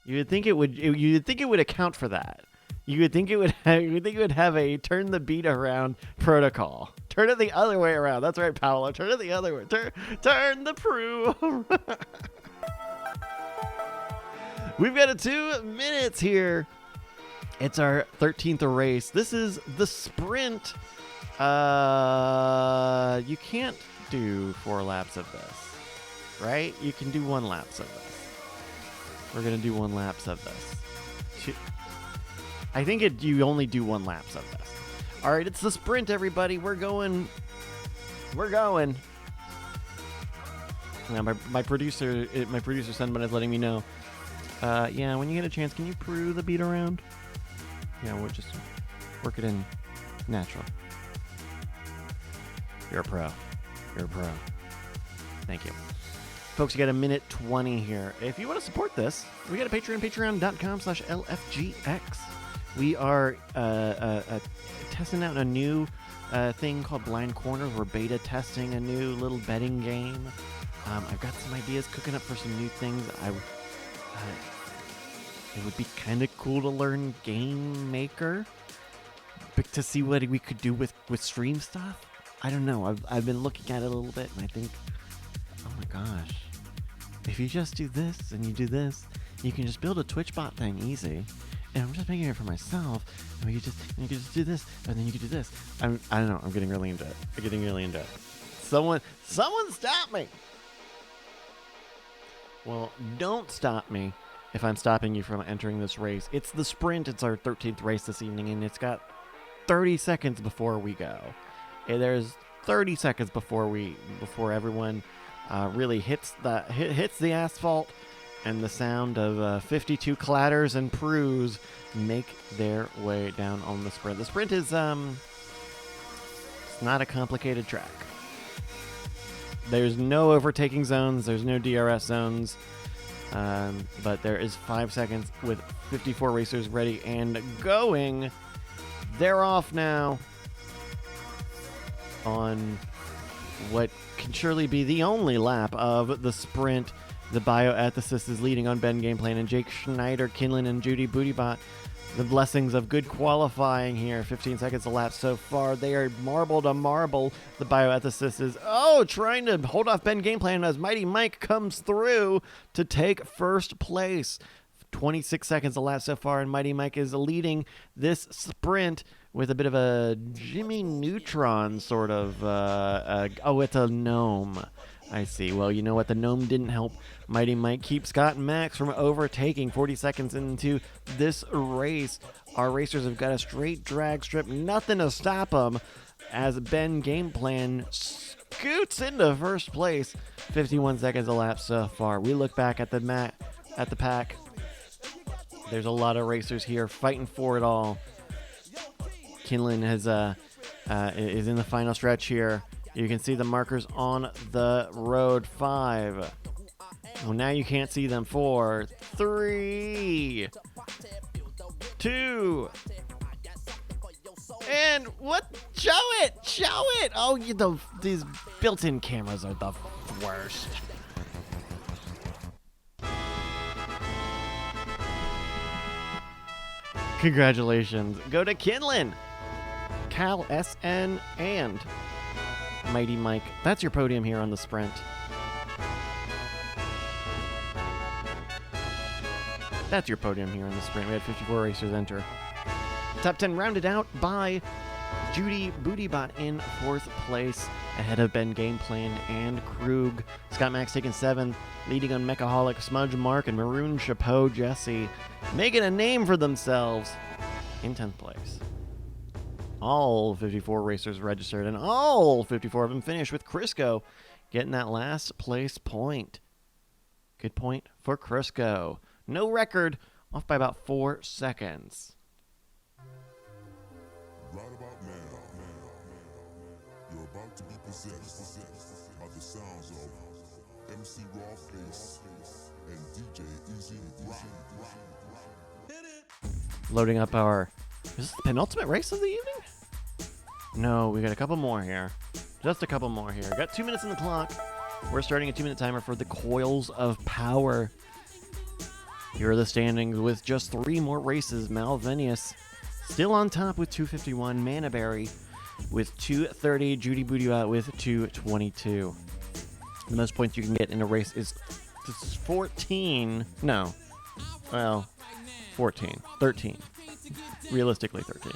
You would think it would. You'd think it would account for that. You would think it would. You would think it would have a Turn the Beat Around protocol. Turn it the other way around. That's right, Paolo. Turn it the other way. Turn the Prue. We've got 2 minutes here. It's our 13th race. This is the sprint. You can't do 4 laps of this, right? You can do 1 laps of this. We're going to do 1 laps of this. I think you only do 1 laps of this. All right, it's the sprint, everybody. We're going. Now, my producer Sunbun is letting me know. Yeah, when you get a chance, can you Prue the beat around? Yeah, we'll just work it in natural. You're a pro. Thank you. Folks, you got 1:20 here. If you want to support this, we got a Patreon, patreon.com/LFGX. We are testing out a new thing called Blind Corners. We're beta testing a new little betting game. I've got some ideas cooking up for some new things. It would be kind of cool to learn Game Maker, but to see what we could do with stream stuff. I don't know. I've been looking at it a little bit, and I think, oh my gosh, if you just do this and you do this, you can just build a Twitch bot thing easy. And I'm just making it for myself. And you can just do this, and then you can do this. I don't know. I'm getting really into it. Someone stop me. Well, don't stop me if I'm stopping you from entering this race. It's the sprint. It's our 13th race this evening, and it's got 30 seconds before we go. And there's 30 seconds before everyone really hits the asphalt, and the sound of 52 clatters and Prues make their way down on the sprint. The sprint is it's not a complicated track. There's no overtaking zones. There's no DRS zones. But there is 5 seconds with 54 racers ready and going. They're off now on what can surely be the only lap of the sprint. The Bioethicist is leading on Ben Gameplan, and Jake Schneider, Kinlan, and Judy Bootybot. The blessings of good qualifying here. 15 seconds a lap so far. They are marble to marble. The Bioethicist is, trying to hold off Ben Gameplan as Mighty Mike comes through to take first place. 26 seconds a lap so far, and Mighty Mike is leading this sprint with a bit of a Jimmy Neutron sort of, it's a gnome. I see. Well, you know what? The gnome didn't help Mighty Mike keep Scott and Max from overtaking 40 seconds into this race. Our racers have got a straight drag strip, nothing to stop them, as Ben Game Plan scoots into first place. 51 seconds elapsed so far. We look back at the pack. There's a lot of racers here fighting for it all. Kinlan is in the final stretch here. You can see the markers on the road. 5. Well, now you can't see them. 4, 3, 2, and what? Show it! Oh, these built-in cameras are the worst. Congratulations. Go to Kinlan, Cal SN, and Mighty Mike. That's your podium here on the sprint. That's your podium here on the sprint. We had 54 racers enter. Top 10 rounded out by Judy Bootybot in 4th place, ahead of Ben Game Plan and Krug. Scott Max taking 7th, leading on Mechaholic, Smudge Mark, and Maroon Chapeau Jesse, making a name for themselves in 10th place. All 54 racers registered, and all 54 of them finished, with Crisco getting that last place point. Good point for Crisco. No record, off by about 4 seconds. Right about now, you're about to be possessed by the sounds of MC Rawface and DJ Easy Rock. Loading up our... Is this the penultimate race of the evening? No, we got a couple more here. Just a couple more here. Got 2 minutes on the clock. We're starting a 2-minute timer for the Coils of Power. Here are the standings with just 3 more races. Malvinius still on top with 251. Manaberry with 230. Judy Bootybot with 222. The most points you can get in a race is 14. No. Well, 14. 13. Realistically, 13.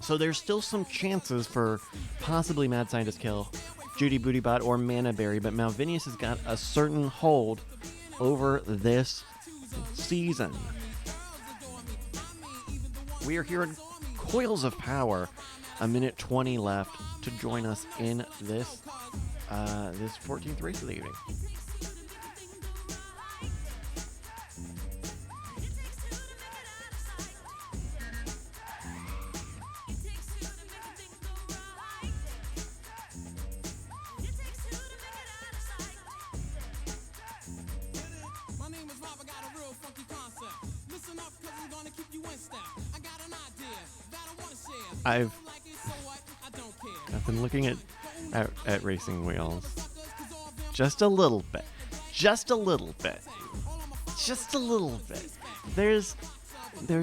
So there's still some chances for possibly Mad Scientist Kill, Judy Bootybot, or Manaberry, but Malvinius has got a certain hold over this season. We are here in Coils of Power. 1:20 left to join us in this 14th race of the evening. I've been looking at racing wheels just a little bit. There's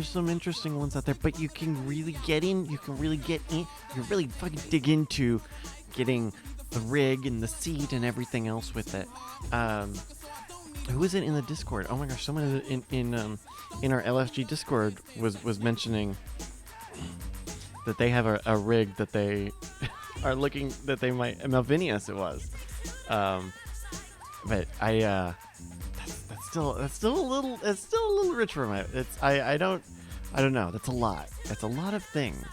some interesting ones out there, but you can really get in. You really fucking dig into getting the rig and the seat and everything else with it. Who is it in the Discord? Oh my gosh, someone in our LFG Discord was mentioning that they have a rig that they are looking that they might. Malvinius it was, but that's still a little rich for my. I don't know. That's a lot. That's a lot of things.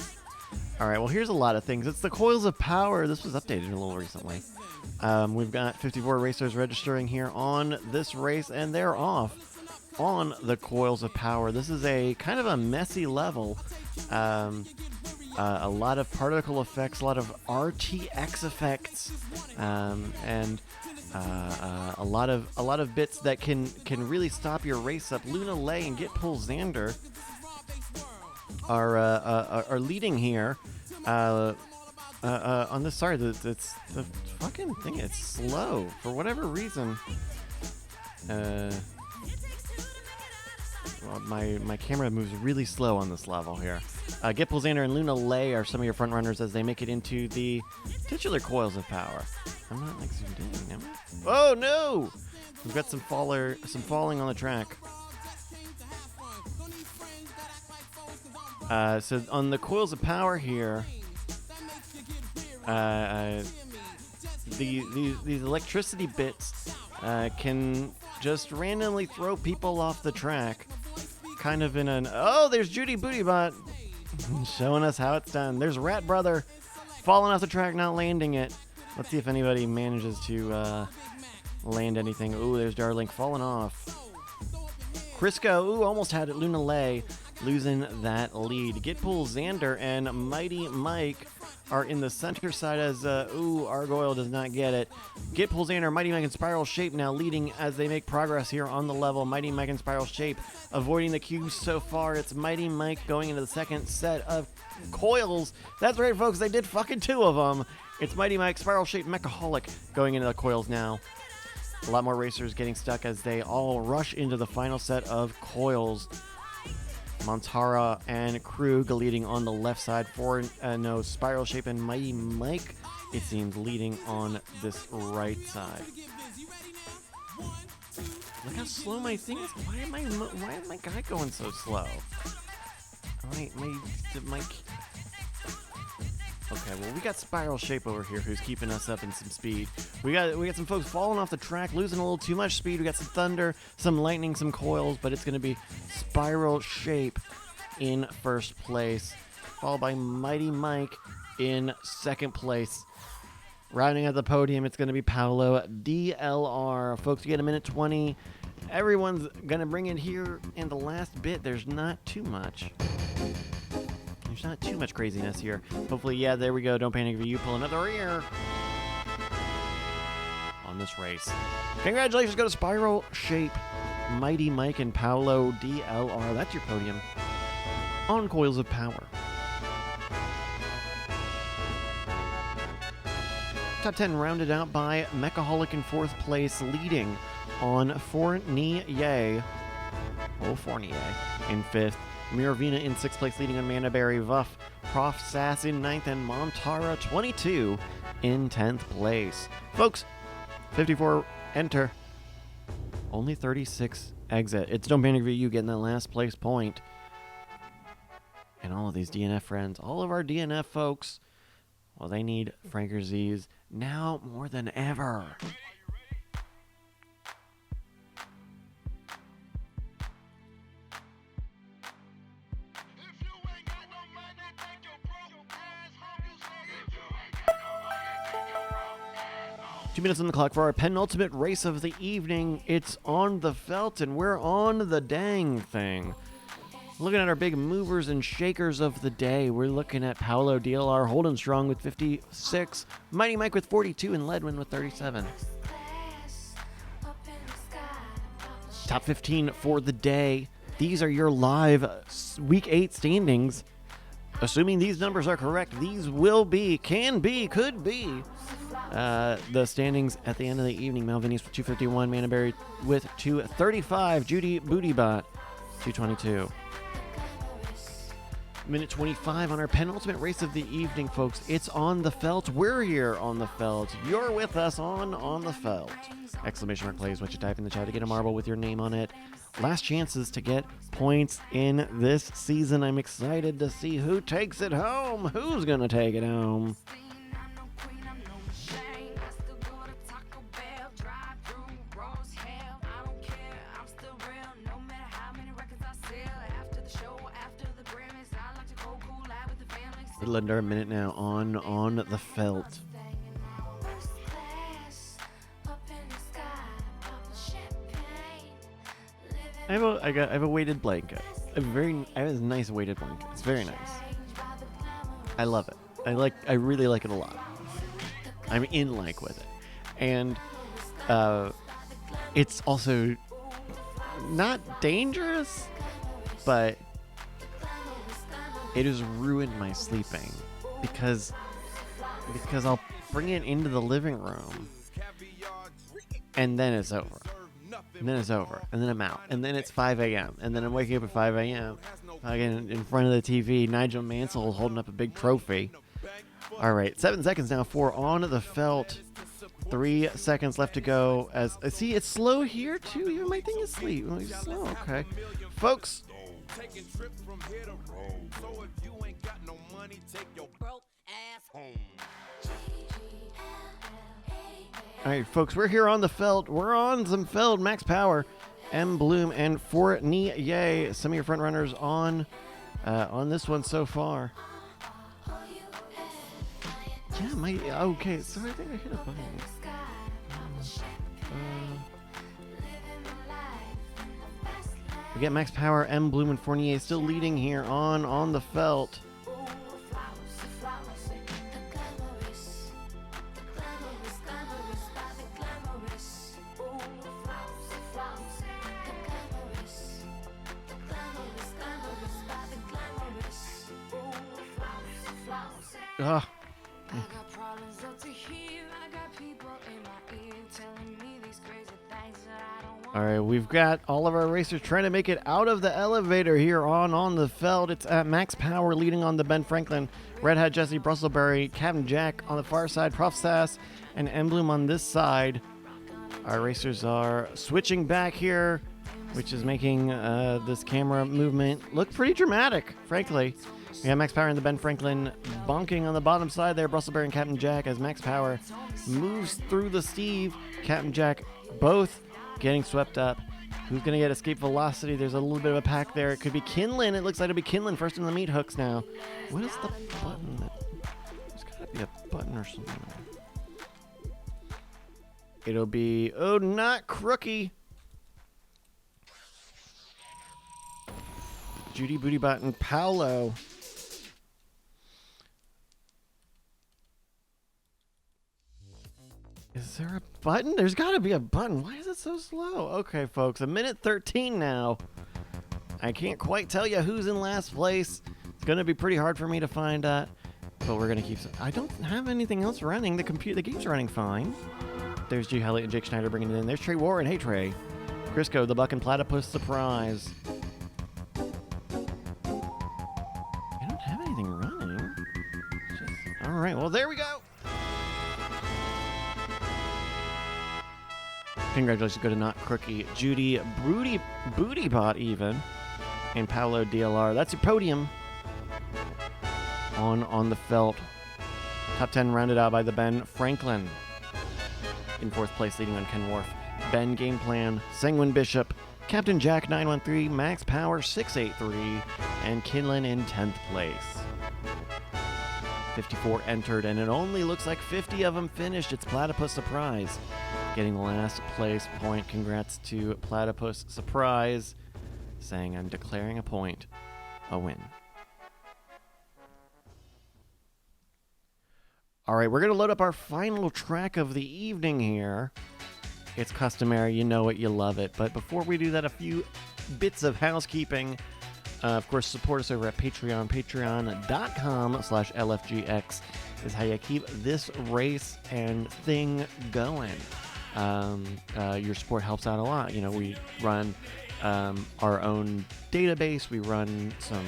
All right. Well, here's a lot of things. It's the Coils of Power. This was updated a little recently. We've got 54 racers registering here on this race, and they're off on the Coils of Power. This is a kind of a messy level. A lot of particle effects, a lot of RTX effects, and a lot of bits that can really stop your race up. Luna Lay and Get Pull Xander are leading here. On this, sorry, it's the fucking thing. It's slow for whatever reason. Well, my camera moves really slow on this level here. Get Pull Xander and Luna Lay are some of your front runners as they make it into the titular Coils of Power. I'm not like zoomed in, am I? Oh no! We've got some falling on the track. So on the Coils of Power here, these electricity bits can just randomly throw people off the track. Kind of in an, oh, there's Judy Bootybot showing us how it's done. There's Rat Brother falling off the track, not landing it. Let's see if anybody manages to land anything. Ooh, there's Darlink falling off. Crisco, ooh, almost had it. Luna Lay losing that lead. Gitpool, Xander, and Mighty Mike are in the center side as, Argoyle does not get it. Gitpool, Xander, Mighty Mike, and Spiral Shape now leading as they make progress here on the level. Mighty Mike and Spiral Shape avoiding the cubes so far. It's Mighty Mike going into the second set of coils. That's right, folks. They did fucking 2 of them. It's Mighty Mike, Spiral Shape, Mechaholic going into the coils now. A lot more racers getting stuck as they all rush into the final set of coils. Montara and Krug leading on the left side for Spiral Shape and Mighty Mike, it seems, leading on this right side. Look how slow my thing is. Why am my guy going so slow? Okay, well, we got Spiral Shape over here who's keeping us up in some speed. We got some folks falling off the track, losing a little too much speed. We got some thunder, some lightning, some coils, but it's going to be Spiral Shape in first place, followed by Mighty Mike in second place. Rounding out the podium, it's going to be Paolo DLR. Folks, you get a minute 20. Everyone's going to bring it here in the last bit. There's not too much. There's not too much craziness here. Hopefully, yeah, there we go. Don't panic if you pull another ear on this race. Congratulations go to Spiral Shape, Mighty Mike, and Paolo DLR. That's your podium on Coils of Power. Top 10 rounded out by Mechaholic in fourth place, leading on Fournier. Fournier in fifth. Miravina in sixth place, leading on Mandaberry, Vuff, Prof Sass in ninth, and Montara 22 in 10th place. Folks, 54 enter, only 36 exit. It's Don't Panic VU getting that last place point. And all of these DNF friends, all of our DNF folks, well, they need Franker Z's now more than ever. Two minutes on the clock for our penultimate race of the evening. It's on the felt, and we're on the dang thing. Looking at our big movers and shakers of the day, we're looking at Paolo DLR holding strong with 56, Mighty Mike with 42, and Ledwin with 37. Top 15 for the day. These are your live Week 8 standings. Assuming these numbers are correct, these will be, can be, could be the standings at the end of the evening. Malvini's with 251, Mannaberry with 235, Judy Bootybot 222. Minute 25 on our penultimate race of the evening, folks. It's on the felt. We're here on the felt. You're with us on the felt. Exclamation mark plays what you type in the chat to get a marble with your name on it. Last chances to get points in this season. I'm excited to see who takes it home. Who's going to take it home? Little under a minute now on the felt. I have a weighted blanket. I have a nice weighted blanket. It's very nice. I love it. I really like it a lot. I'm in like with it. And it's also not dangerous, but it has ruined my sleeping because I'll bring it into the living room and then it's over. And then it's over. And then I'm out. And then it's 5 a.m. And then I'm waking up at 5 a.m. Again, in front of the TV, Nigel Mansell holding up a big trophy. All right, 7 seconds now for On the Felt. 3 seconds left to go. As see, it's slow here too. Even my thing is sleep. Oh, it's slow. Okay, folks. Taking trips from here to Rome. So if you ain't got no money, take your broke ass home. All right, folks, we're here on the Feld. We're on some Feld. Max Power, M. Bloom, and Fournier. Some of your front runners on this one so far. Yeah, okay, so I think I hit a button. We get Max Power, M. Bloom, and Fournier still leading here on the Felt. Ugh. All right, we've got all of our racers trying to make it out of the elevator here on the Feld. It's at Max Power leading on the Ben Franklin, Red Hat Jesse, Brustleberry, Captain Jack on the far side, Prof Sass, and Emblem on this side. Our racers are switching back here, which is making this camera movement look pretty dramatic, frankly. We have Max Power and the Ben Franklin bonking on the bottom side there, Brustleberry and Captain Jack, as Max Power moves through the Steve. Captain Jack both getting swept up. Who's going to get escape velocity? There's a little bit of a pack there. It could be Kinlan. It looks like it'll be Kinlan first in the meat hooks now. What is the button? There's got to be a button or something. It'll be, oh, not Crookie. Judy Bootybot and Paolo. Is there a button? There's got to be a button. Why is it so slow? Okay, folks, a minute 13 now. I can't quite tell you who's in last place. It's going to be pretty hard for me to find out, but we're going to keep... I don't have anything else running. The game's running fine. There's G. Hallett and Jake Schneider bringing it in. There's Trey Warren. Hey, Trey. Crisco, the Buck and Platypus surprise. I don't have anything running. All right, well, there we go. Congratulations go to Not Crookie, Judy, Bootybot even, and Paolo DLR. That's your podium on the Felt. Top 10 rounded out by the Ben Franklin. In fourth place, leading on Ken Wharf. Ben Game Plan, Sanguine Bishop, Captain Jack 913, Max Power 683, and Kinlan in 10th place. 54 entered, and it only looks like 50 of them finished. It's Platypus Surprise getting the last place point. Congrats to Platypus Surprise, saying, I'm declaring a point a win. All right, we're going to load up our final track of the evening here. It's customary, you know it, you love it. But before we do that, a few bits of housekeeping. Of course, support us over at Patreon. Patreon.com/LFGX is how you keep this race and thing going. Your support helps out a lot. You know, we run our own database. We run some,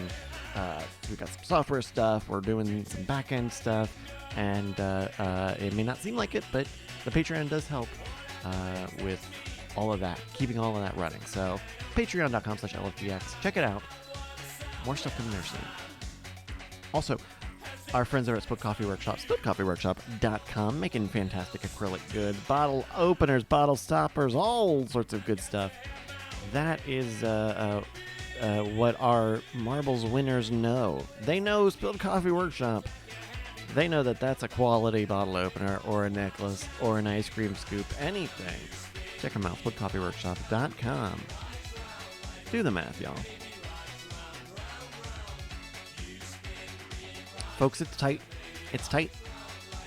we've got some software stuff. We're doing some back-end stuff. And it may not seem like it, but the Patreon does help with all of that, keeping all of that running. So patreon.com/LFGX. Check it out. More stuff coming there soon. Also, our friends over at Split Coffee Workshop, splitcoffeeworkshop.com, making fantastic acrylic goods, bottle openers, bottle stoppers, all sorts of good stuff. That is what our Marbles winners know. They know Split Coffee Workshop. They know that that's a quality bottle opener or a necklace or an ice cream scoop, anything. Check them out, splitcoffeeworkshop.com. Do the math, y'all. Folks, it's tight. It's tight.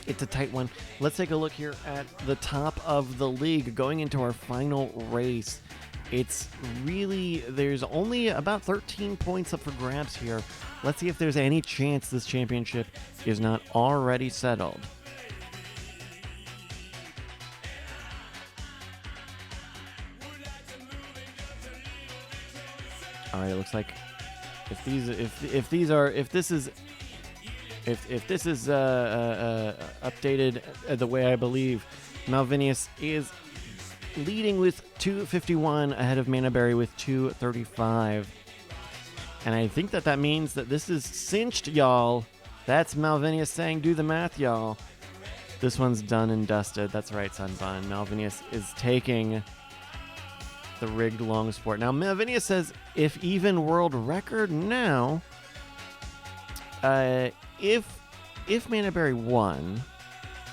It's a tight one. Let's take a look here at the top of the league going into our final race. It's really, there's only about 13 points up for grabs here. Let's see if there's any chance this championship is not already settled. All right, it looks like if this is updated the way I believe, Malvinius is leading with 251 ahead of Manaberry with 235. And I think that means that this is cinched, y'all. That's Malvinius saying, do the math, y'all. This one's done and dusted. That's right, Sunbun. Malvinius is taking the rigged long sport. Now, Malvinius says, if even world record now, if Manaberry won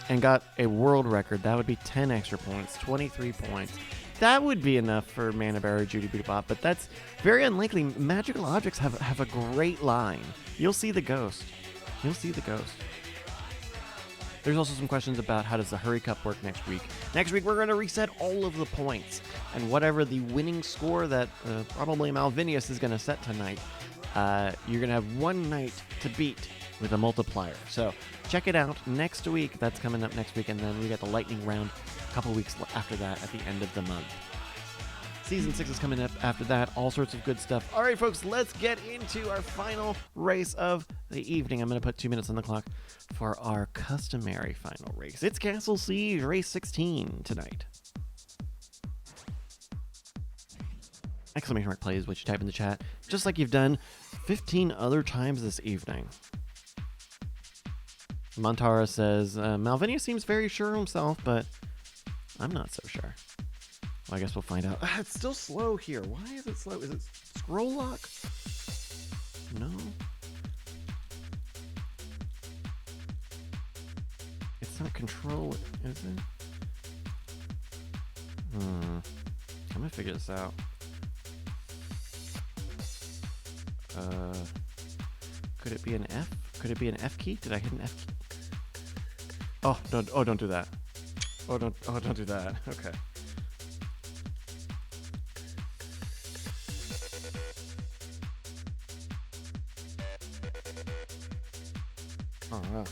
and got a world record, that would be 10 extra points, 23 points. That would be enough for Manaberry Judy Booty Bop, but that's very unlikely. Magical objects have a great line. You'll see the ghost. You'll see the ghost. There's also some questions about how does the Hurry Cup work next week. Next week, we're going to reset all of the points. And whatever the winning score that probably Malvinius is going to set tonight, you're going to have one night to beat with a multiplier. So check it out next week. That's coming up next week. And then we got the lightning round a couple weeks after that at the end of the month. Season 6 is coming up after that. All sorts of good stuff. All right, folks, let's get into our final race of the evening. I'm going to put 2 minutes on the clock for our customary final race. It's Castle Siege, race 16 tonight. Exclamation mark plays what you type in the chat, just like you've done 15 other times this evening. Montara says, Malvinia seems very sure of himself, but I'm not so sure. Well, I guess we'll find out. It's still slow here. Why is it slow? Is it scroll lock? No. It's not control, is it? I'm gonna figure this out. Could it be an F? Could it be an F key? Did I hit an F key? Oh, don't do that. Don't do that. Okay. Oh, no.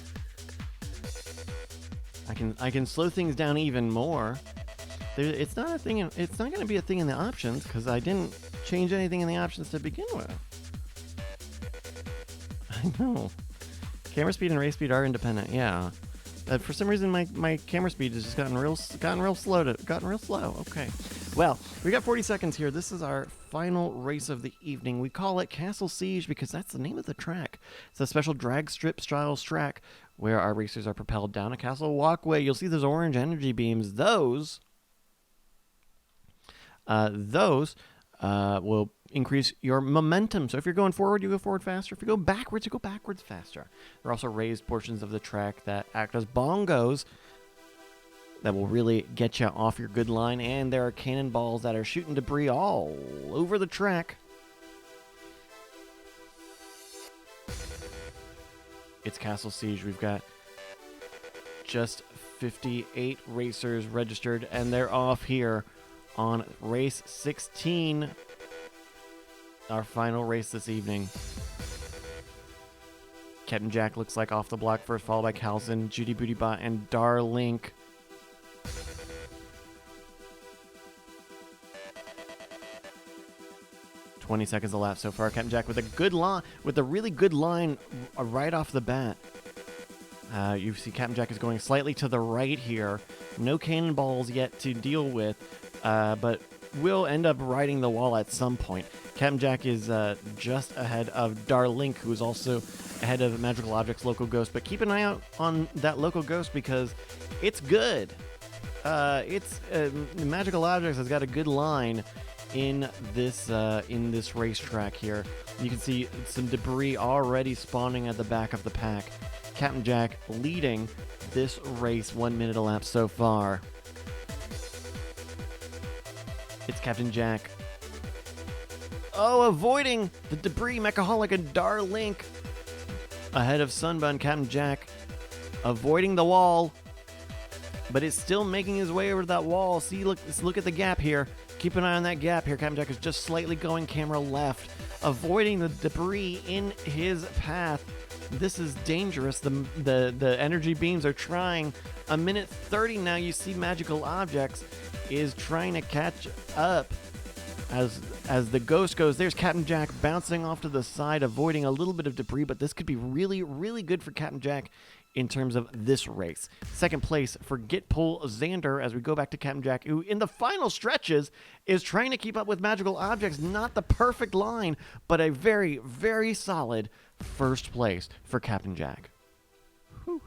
I can slow things down even more. It's not a thing. It's not going to be a thing in the options because I didn't change anything in the options to begin with. I know. Camera speed and race speed are independent. Yeah. For some reason, my camera speed has just gotten real slow. Okay. Well, we got 40 seconds here. This is our final race of the evening. We call it Castle Siege because that's the name of the track. It's a special drag strip style track where our racers are propelled down a castle walkway. You'll see those orange energy beams. Those will increase your momentum. So if you're going forward, you go forward faster. If you go backwards, you go backwards faster. There are also raised portions of the track that act as bongos that will really get you off your good line. And there are cannonballs that are shooting debris all over the track. It's Castle Siege. We've got just 58 racers registered, and they're off here on race 16, our final race this evening. Captain Jack looks like off the block first, followed by Calzin, Judy Bootybot, and Darlink. "20 seconds elapsed so far. Captain Jack with a good line, with a really good line right off the bat. You see Captain Jack is going slightly to the right here. No cannonballs yet to deal with, but will end up riding the wall at some point. Captain Jack is just ahead of Darlink, who is also ahead of Magical Objects Local Ghost. But keep an eye out on that Local Ghost because it's good. Magical Objects has got a good line in this racetrack here. You can see some debris already spawning at the back of the pack. Captain Jack leading this race. 1 minute elapsed so far. It's Captain Jack. Oh, avoiding the debris. Mechaholic and Darlink ahead of Sunbun. Captain Jack avoiding the wall, but it's still making his way over to that wall. See, look at the gap here. Keep an eye on that gap here. Captain Jack is just slightly going camera left, avoiding the debris in his path. This is dangerous. The energy beams are trying. 1:30 now. You see Magical Objects is trying to catch up as the ghost goes. There's Captain Jack bouncing off to the side, avoiding a little bit of debris, but this could be really, really good for Captain Jack in terms of this race. Second place for Gitpole Xander as we go back to Captain Jack, who in the final stretches is trying to keep up with Magical Objects. Not the perfect line, but a very, very solid first place for Captain Jack. Whew.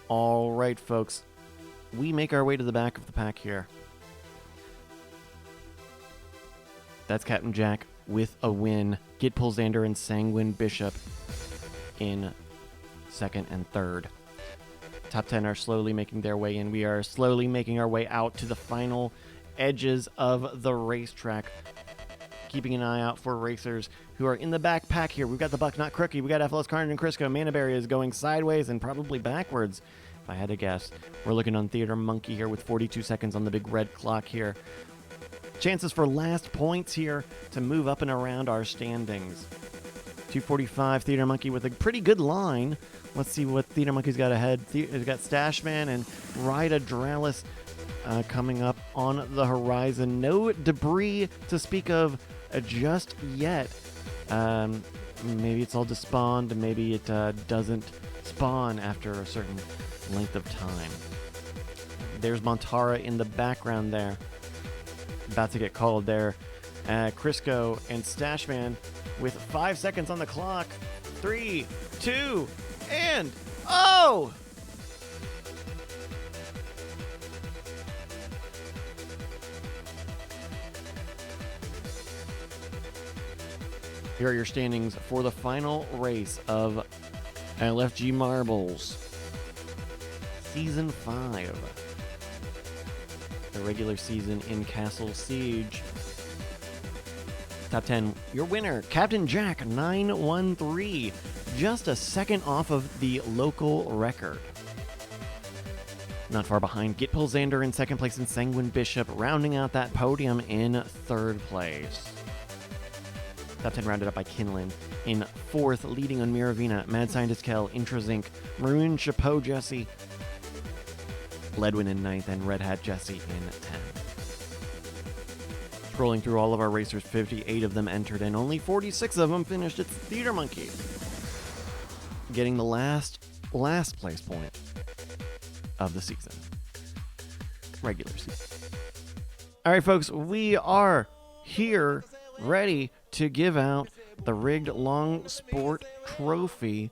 All right, folks. We make our way to the back of the pack here. That's Captain Jack with a win. Gitpul Xander and Sanguine Bishop in second and third. Top 10 are slowly making their way in. We are slowly making our way out to the final edges of the racetrack. Keeping an eye out for racers who are in the back pack here. We've got the Buck Not Crookie. We got FLS Carnage and Crisco. Manaberry is going sideways and probably backwards, if I had to guess. We're looking on Theater Monkey here with 42 seconds on the big red clock here. Chances for last points here to move up and around our standings. 245 Theater Monkey with a pretty good line. Let's see what Theater Monkey's got ahead. He's got Stashman and Rida Dralis coming up on the horizon. No debris to speak of just yet. Maybe it's all despawned, and maybe it doesn't spawn after a certain length of time. There's Montara in the background there. About to get called there. Crisco and Stashman with 5 seconds on the clock. 3, 2, and oh! Here are your standings for the final race of LFG Marbles Season 5. The regular season in Castle Siege. Top 10, your winner, Captain Jack 913, just a second off of the local record. Not far behind, Gitpul Xander in second place and Sanguine Bishop rounding out that podium in third place. Top 10 rounded up by Kinlan in fourth, leading on Miravina, Mad Scientist Kel, Intrazinc, Maroon Chapeau Jesse, Ledwin in ninth, and Red Hat Jesse in 10th. Scrolling through all of our racers, 58 of them entered, and only 46 of them finished. It's Theater Monkey getting the last place point of the season. Regular season. All right, folks, we are here ready to give out the Rigged Long Sport Trophy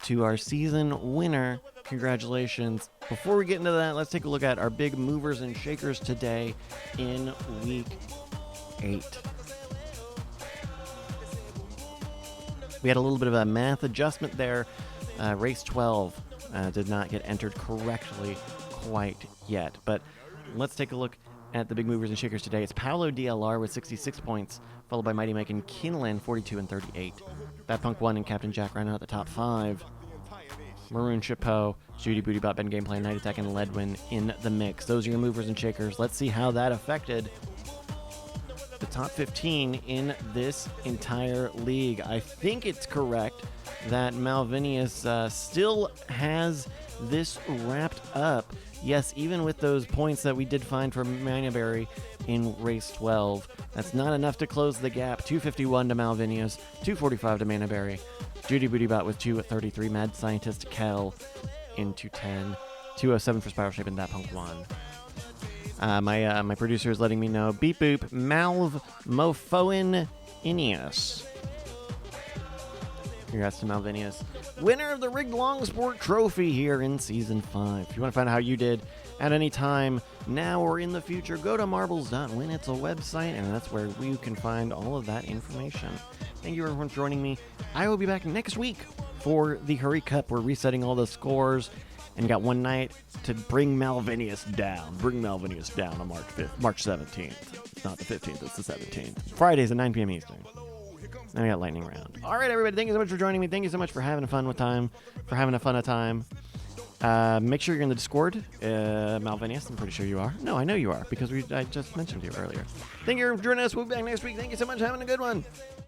to our season winner. Congratulations. Before we get into that, let's take a look at our big movers and shakers today in week 8. We had a little bit of a math adjustment there. Race 12 did not get entered correctly quite yet, but let's take a look at the big movers and shakers today. It's Paolo DLR with 66 points, followed by Mighty Mike and Kinlan, 42 and 38. Bad Punk 1 and Captain Jack rounding out the top 5. Maroon Chapeau, Judy Booty Bot, Ben Gameplay, Night Attack, and Ledwin in the mix. Those are your movers and shakers. Let's see how that affected the top 15 in this entire league. I think it's correct that Malvinius still has this wrapped up. Yes, even with those points that we did find for Manaberry in race 12, that's not enough to close the gap. 251 to Malvinius, 245 to Manaberry. Judy Bootybot with 233, Mad Scientist Kel in 210, 207 for Spiral Shape and That Punk 1. My producer is letting me know. Beep boop, Malv Mofoin Ineos. Congrats to Malvinius. Winner of the Rigged Long Sport Trophy here in Season 5. If you want to find out how you did at any time, now or in the future, go to marbles.win. It's a website, and that's where you can find all of that information. Thank you everyone for joining me. I will be back next week for the Hurry Cup. We're resetting all the scores, and got one night to bring Malvinius down. Bring Malvinius down on March 17th. It's not the 15th, it's the 17th. Fridays at 9 p.m. Eastern. Then we got lightning round. All right, everybody. Thank you so much for joining me. Thank you so much for having a fun time. Make sure you're in the Discord, Malvinius. I'm pretty sure you are. No, I know you are because I just mentioned you earlier. Thank you for joining us. We'll be back next week. Thank you so much. Having a good one.